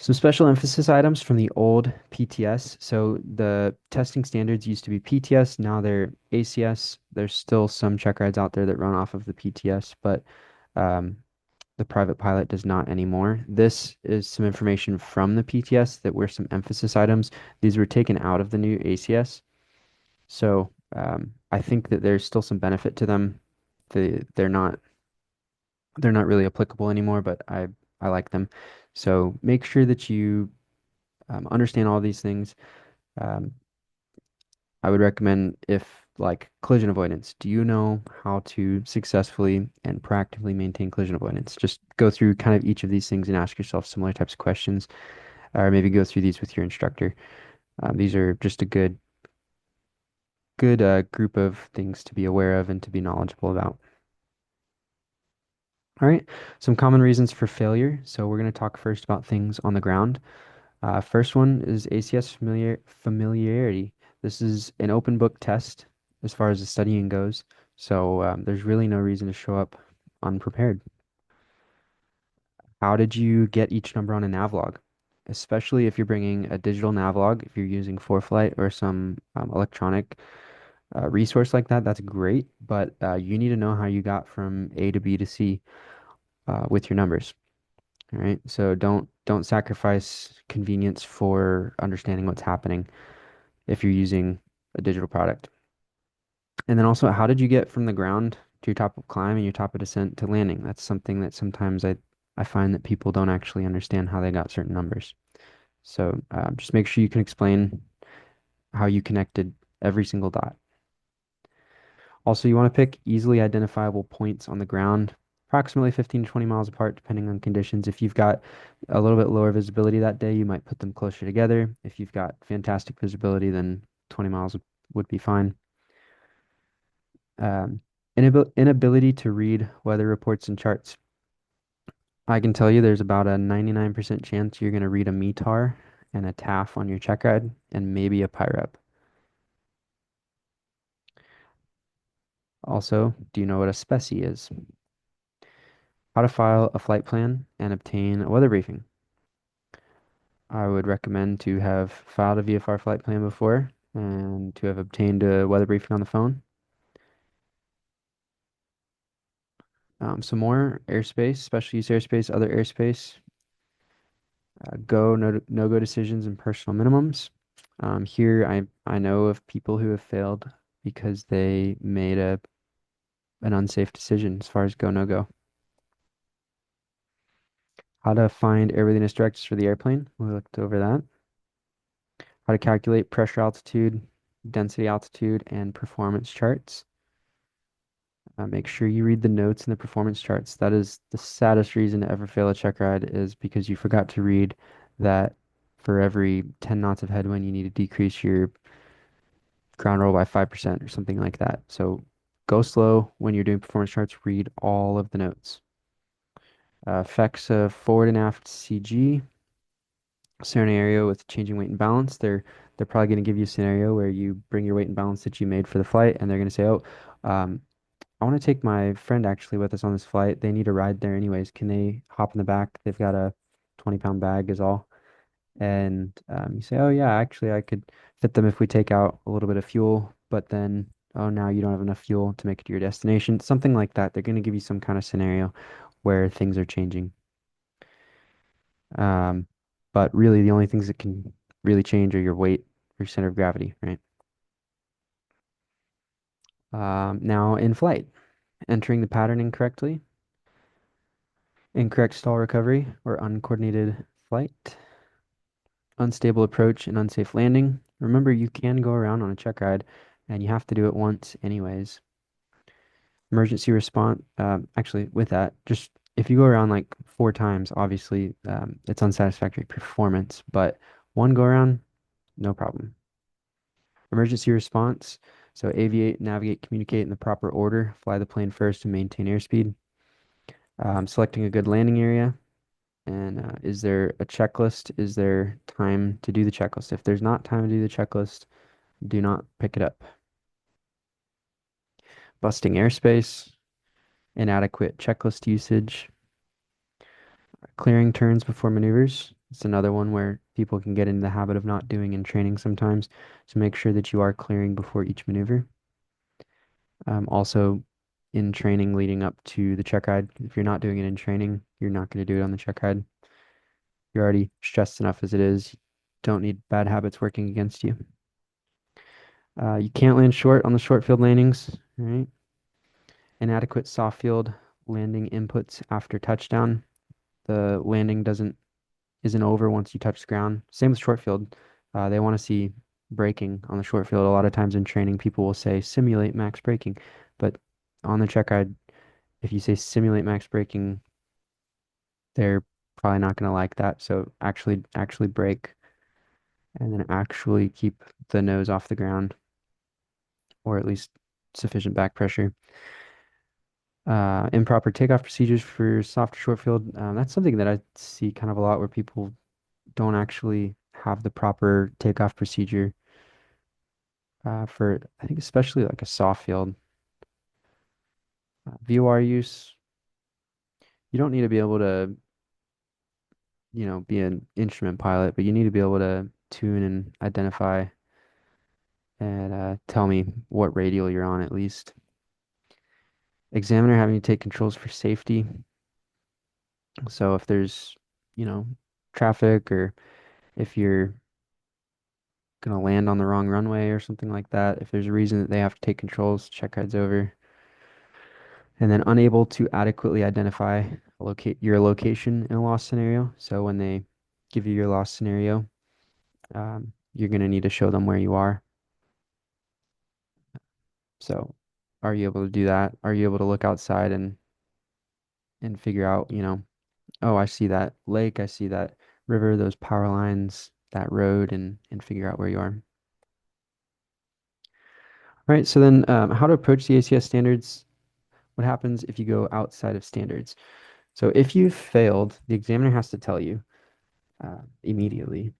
Some special emphasis items from the old PTS. So the testing standards used to be PTS, now they're ACS. There's still some check rides out there that run off of the PTS, but um, the private pilot does not anymore. This is some information from the PTS that were some emphasis items. These were taken out of the new ACS. So I think that there's still some benefit to them. They're not really applicable anymore, but I like them. So make sure that you understand all these things. Um, I would recommend if like collision avoidance. Do you know how to successfully and practically maintain collision avoidance? Just go through kind of each of these things and ask yourself similar types of questions, or maybe go through these with your instructor. These are just a good group of things to be aware of and to be knowledgeable about. All right, some common reasons for failure. So we're going to talk first about things on the ground. First one is ACS familiarity. This is an open book test as far as the studying goes. So there's really no reason to show up unprepared. How did you get each number on a navlog? Especially if you're bringing a digital navlog, if you're using ForeFlight or some electronic resource like that, that's great. But you need to know how you got from A to B to C with your numbers. All right. So don't sacrifice convenience for understanding what's happening if you're using a digital product. And then also, how did you get from the ground to your top of climb and your top of descent to landing? That's something that sometimes I find that people don't actually understand how they got certain numbers. So just make sure you can explain how you connected every single dot. Also, you want to pick easily identifiable points on the ground, approximately 15 to 20 miles apart, depending on conditions. If you've got a little bit lower visibility that day, you might put them closer together. If you've got fantastic visibility, then 20 miles would be fine. Um, inability to read weather reports and charts. I can tell you there's about a 99% chance you're going to read a METAR and a TAF on your check ride and maybe a PIREP. Also, do you know what a specie is? How to file a flight plan and obtain a weather briefing. I would recommend to have filed a VFR flight plan before and to have obtained a weather briefing on the phone. Some more airspace, special use airspace, other airspace, no-go decisions and personal minimums. Here, I know of people who have failed because they made an unsafe decision as far as go, no-go. How to find airworthiness directives for the airplane. We looked over that. How to calculate pressure altitude, density altitude, and performance charts. Make sure you read the notes in the performance charts. That is the saddest reason to ever fail a check ride is because you forgot to read that for every 10 knots of headwind, you need to decrease your ground roll by 5% or something like that. So go slow when you're doing performance charts, read all of the notes. Effects of forward and aft CG scenario with changing weight and balance. They're probably going to give you a scenario where you bring your weight and balance that you made for the flight, and they're going to say, "Oh, um, I want to take my friend actually with us on this flight. They need a ride there anyways. Can they hop in the back? They've got a 20-pound bag is all." And you say, "Oh yeah, actually I could fit them if we take out a little bit of fuel." But then, oh, now you don't have enough fuel to make it to your destination. Something like that. They're going to give you some kind of scenario where things are changing. Um, but really, the only things that can really change are your weight, your center of gravity, right? Now, in flight, entering the pattern incorrectly, incorrect stall recovery or uncoordinated flight, unstable approach and unsafe landing. Remember, you can go around on a check ride and you have to do it once anyways. Emergency response, actually, with that, just if you go around like 4 times, obviously, it's unsatisfactory performance, but one go around, no problem. Emergency response. So aviate, navigate, communicate in the proper order. Fly the plane first and maintain airspeed. Selecting a good landing area. And is there a checklist? Is there time to do the checklist? If there's not time to do the checklist, do not pick it up. Busting airspace. Inadequate checklist usage. Clearing turns before maneuvers. It's another one where people can get into the habit of not doing in training sometimes. So make sure that you are clearing before each maneuver. Also, in training leading up to the check ride, if you're not doing it in training, you're not going to do it on the check ride. You're already stressed enough as it is. Don't need bad habits working against you. You can't land short on the short field landings, right? Inadequate soft field landing inputs after touchdown. The landing isn't over once you touch the ground. Same with short field. They want to see braking on the short field. A lot of times in training, people will say simulate max braking, but on the check ride, if you say simulate max braking, they're probably not going to like that. So actually brake and then actually keep the nose off the ground or at least sufficient back pressure. Improper takeoff procedures for soft short field. That's something that I see kind of a lot where people don't actually have the proper takeoff procedure for, I think, especially like a soft field. VOR use, you don't need to be able to, be an instrument pilot, but you need to be able to tune and identify and tell me what radial you're on at least. Examiner having to take controls for safety. So if there's, you know, traffic or if you're gonna land on the wrong runway or something like that, if there's a reason that they have to take controls, check rides over. And then unable to adequately identify locate your location in a loss scenario. So when they give you your loss scenario. You're going to need to show them where you are. So, are you able to do that? Are you able to look outside and figure out, oh, I see that lake, I see that river, those power lines, that road, and figure out where you are. All right, so then how to approach the ACS standards. What happens if you go outside of standards? So if you've failed, the examiner has to tell you immediately.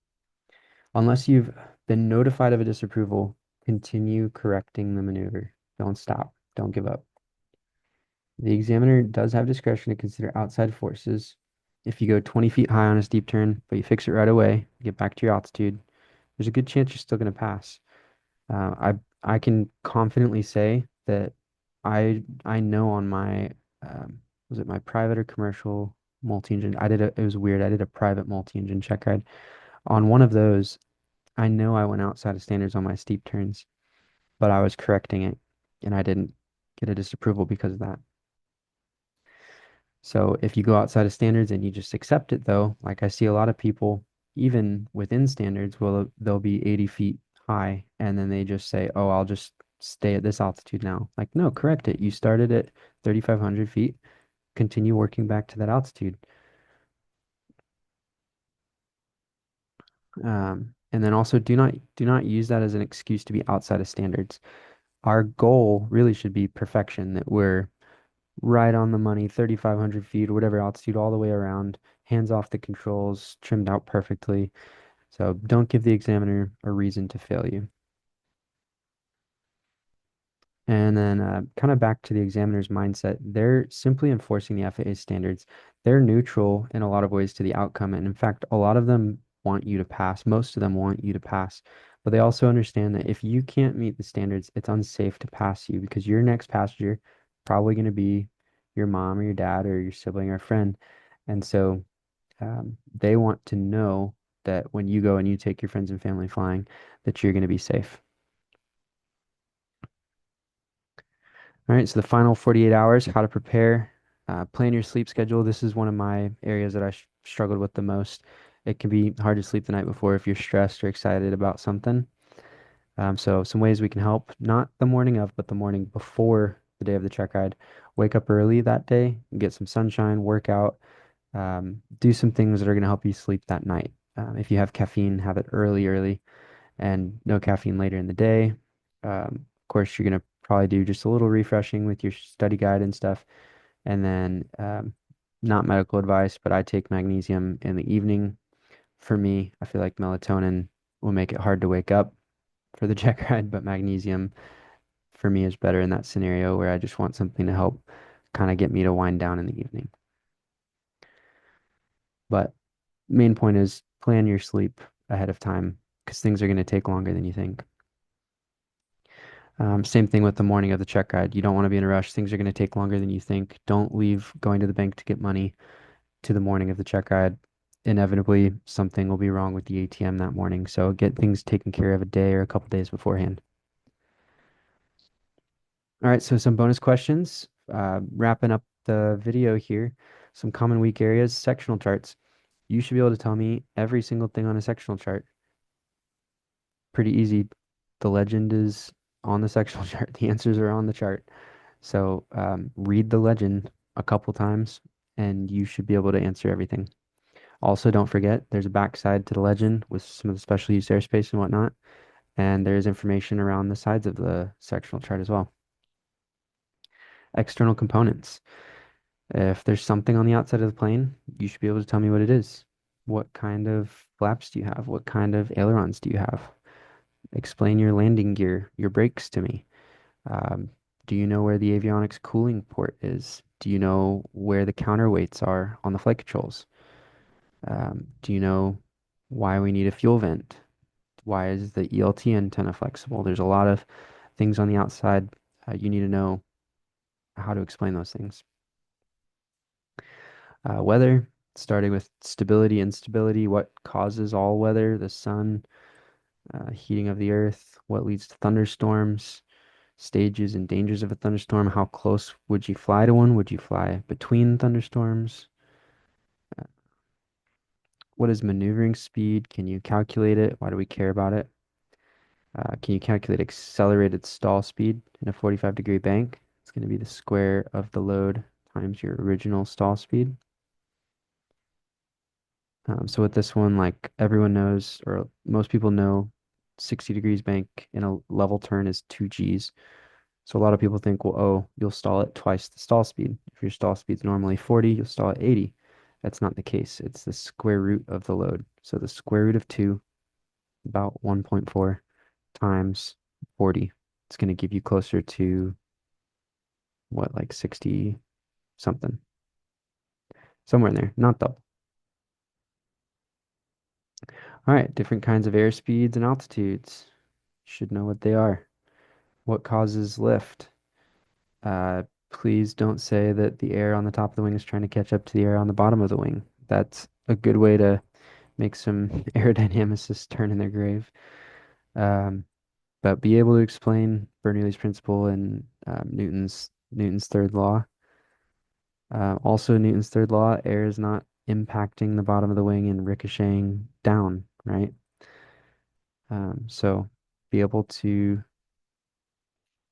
Unless you've been notified of a disapproval, continue correcting the maneuver. Don't stop. Don't give up. The examiner does have discretion to consider outside forces. If you go 20 feet high on a steep turn, but you fix it right away, get back to your altitude, there's a good chance you're still going to pass. I can confidently say that I know on my was it my private or commercial multi-engine? It was weird. I did a private multi-engine check ride. On one of those, I know I went outside of standards on my steep turns, but I was correcting it and I didn't get a disapproval because of that. So if you go outside of standards and you just accept it though, like I see a lot of people, even within standards, they'll be 80 feet high and then they just say, oh, I'll just stay at this altitude now. Like, no, correct it. You started at 3,500 feet, continue working back to that altitude. And then also do not use that as an excuse to be outside of standards. Our goal really should be perfection, that we're right on the money, 3,500 feet or whatever altitude all the way around, hands off the controls, trimmed out perfectly. So don't give the examiner a reason to fail you. And then kind of back to the examiner's mindset, they're simply enforcing the FAA standards. They're neutral in a lot of ways to the outcome. And in fact, a lot of them want you to pass. Most of them want you to pass. But they also understand that if you can't meet the standards, it's unsafe to pass you because your next passenger probably going to be your mom or your dad or your sibling or friend. And so they want to know that when you go and you take your friends and family flying, that you're going to be safe. All right, so the final 48 hours, how to prepare, plan your sleep schedule. This is one of my areas that I struggled with the most. It can be hard to sleep the night before if you're stressed or excited about something. So some ways we can help, not the morning of, but the morning before the day of the check ride. Wake up early that day, get some sunshine, work out, do some things that are going to help you sleep that night. If you have caffeine, have it early, and no caffeine later in the day. Of course, you're going to probably do just a little refreshing with your study guide and stuff. And then, not medical advice, but I take magnesium in the evening. For me, I feel like melatonin will make it hard to wake up for the check ride, but magnesium for me is better in that scenario where I just want something to help kind of get me to wind down in the evening. But main point is plan your sleep ahead of time because things are going to take longer than you think. Same thing with the morning of the check ride. You don't want to be in a rush. Things are going to take longer than you think. Don't leave going to the bank to get money to the morning of the check ride. Inevitably, something will be wrong with the ATM that morning. So get things taken care of a day or a couple days beforehand. All right, so some bonus questions. Wrapping up the video here. Some common weak areas, sectional charts. You should be able to tell me every single thing on a sectional chart. Pretty easy. The legend is on the sectional chart. The answers are on the chart. So read the legend a couple times and you should be able to answer everything. Also, don't forget there's a backside to the legend with some of the special use airspace and whatnot. And there's information around the sides of the sectional chart as well. External components. If there's something on the outside of the plane, you should be able to tell me what it is. What kind of flaps do you have? What kind of ailerons do you have? Explain your landing gear, your brakes to me. Um, do you know where the avionics cooling port is? Do you know where the counterweights are on the flight controls? Do you know why we need a fuel vent? Why is the ELT antenna flexible? There's a lot of things on the outside. You need to know how to explain those things. Weather, starting with stability, instability, what causes all weather, the sun, heating of the earth, what leads to thunderstorms, stages and dangers of a thunderstorm. How close would you fly to one? Would you fly between thunderstorms? What is maneuvering speed? Can you calculate it? Why do we care about it? Can you calculate accelerated stall speed in a 45-degree bank? It's going to be the square of the load times your original stall speed. So with this one, like everyone knows, or most people know, 60 degrees bank in a level turn is 2 Gs. So a lot of people think, well, oh, you'll stall at twice the stall speed. If your stall speed's normally 40, you'll stall at 80. That's not the case. It's the square root of the load. So the square root of 2, about 1.4 times 40. It's going to give you closer to what, like 60 something, somewhere in there, not double. All right, different kinds of air speeds and altitudes. Should know what they are. What causes lift? Uh, Please don't say that the air on the top of the wing is trying to catch up to the air on the bottom of the wing. That's a good way to make some aerodynamicists turn in their grave. Um, but be able to explain Bernoulli's principle and Newton's third law. Also, Newton's third law, air is not impacting the bottom of the wing and ricocheting down, right? So be able to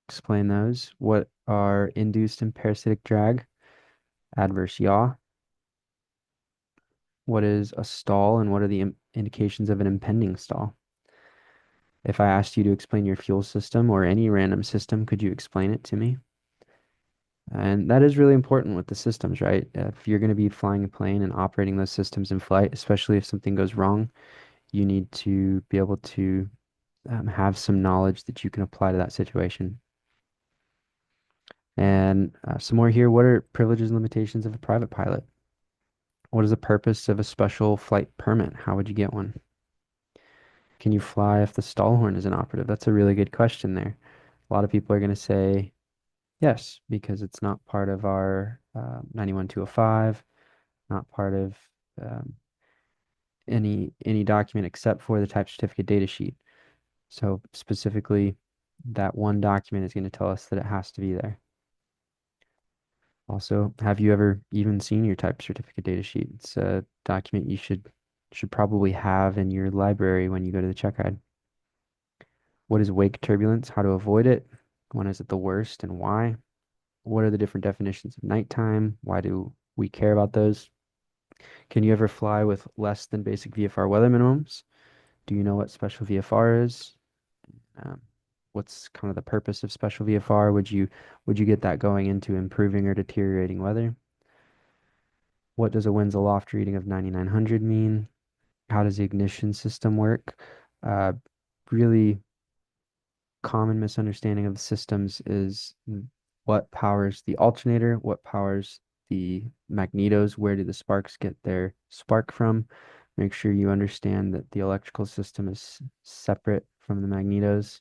explain those. What are induced and parasitic drag? Adverse yaw. What is a stall and what are the indications of an impending stall? If I asked you to explain your fuel system or any random system, could you explain it to me? And that is really important with the systems, right? If you're going to be flying a plane and operating those systems in flight, especially if something goes wrong, you need to be able to have some knowledge that you can apply to that situation. And some more here. What are privileges and limitations of a private pilot? What is the purpose of a special flight permit? How would you get one? Can you fly if the stall horn is inoperative? That's a really good question there. A lot of people are going to say yes, because it's not part of our 91205, not part of um, any document except for the type certificate data sheet. So specifically, that one document is going to tell us that it has to be there. Also, have you ever even seen your type certificate data sheet? It's a document you should probably have in your library when you go to the checkride. What is wake turbulence? How to avoid it? When is it the worst and why? What are the different definitions of nighttime? Why do we care about those? Can you ever fly with less than basic VFR weather minimums? Do you know what special VFR is? Um, what's kind of the purpose of special VFR? Would you get that going into improving or deteriorating weather? What does a winds aloft reading of 9900 mean? How does the ignition system work? Uh, Really common misunderstanding of the systems is what powers the alternator, what powers the magnetos, where do the sparks get their spark from? Make sure you understand that the electrical system is separate from the magnetos.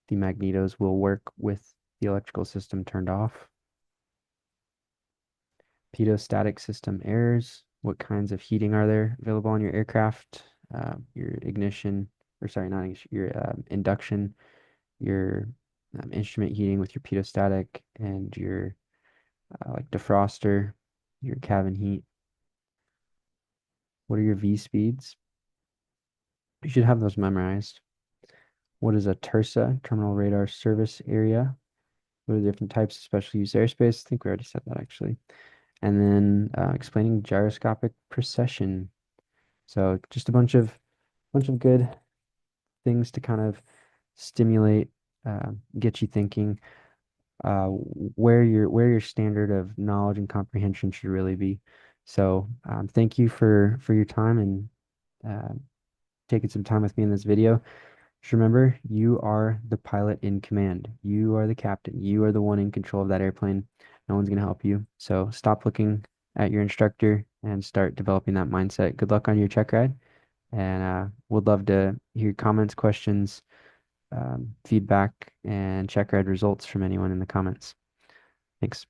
The magnetos will work with the electrical system turned off. Pitot-static system errors. What kinds of heating are there available on your aircraft? Your ignition, or sorry, not ignition, your induction, your instrument heating with your pitot-static, and your like defroster, your cabin heat. What are your V speeds? You should have those memorized. What is a TERSA, Terminal Radar Service Area? What are the different types of special use airspace? I think we already said that actually. And then explaining gyroscopic precession. So just a bunch of good things to kind of stimulate, get you thinking where your standard of knowledge and comprehension should really be. So thank you for your time and uh, taking some time with me in this video. Just remember, you are the pilot in command. You are the captain. You are the one in control of that airplane. No one's going to help you. So stop looking at your instructor and start developing that mindset. Good luck on your check ride. And would love to hear comments, questions, feedback, and check ride results from anyone in the comments. Thanks.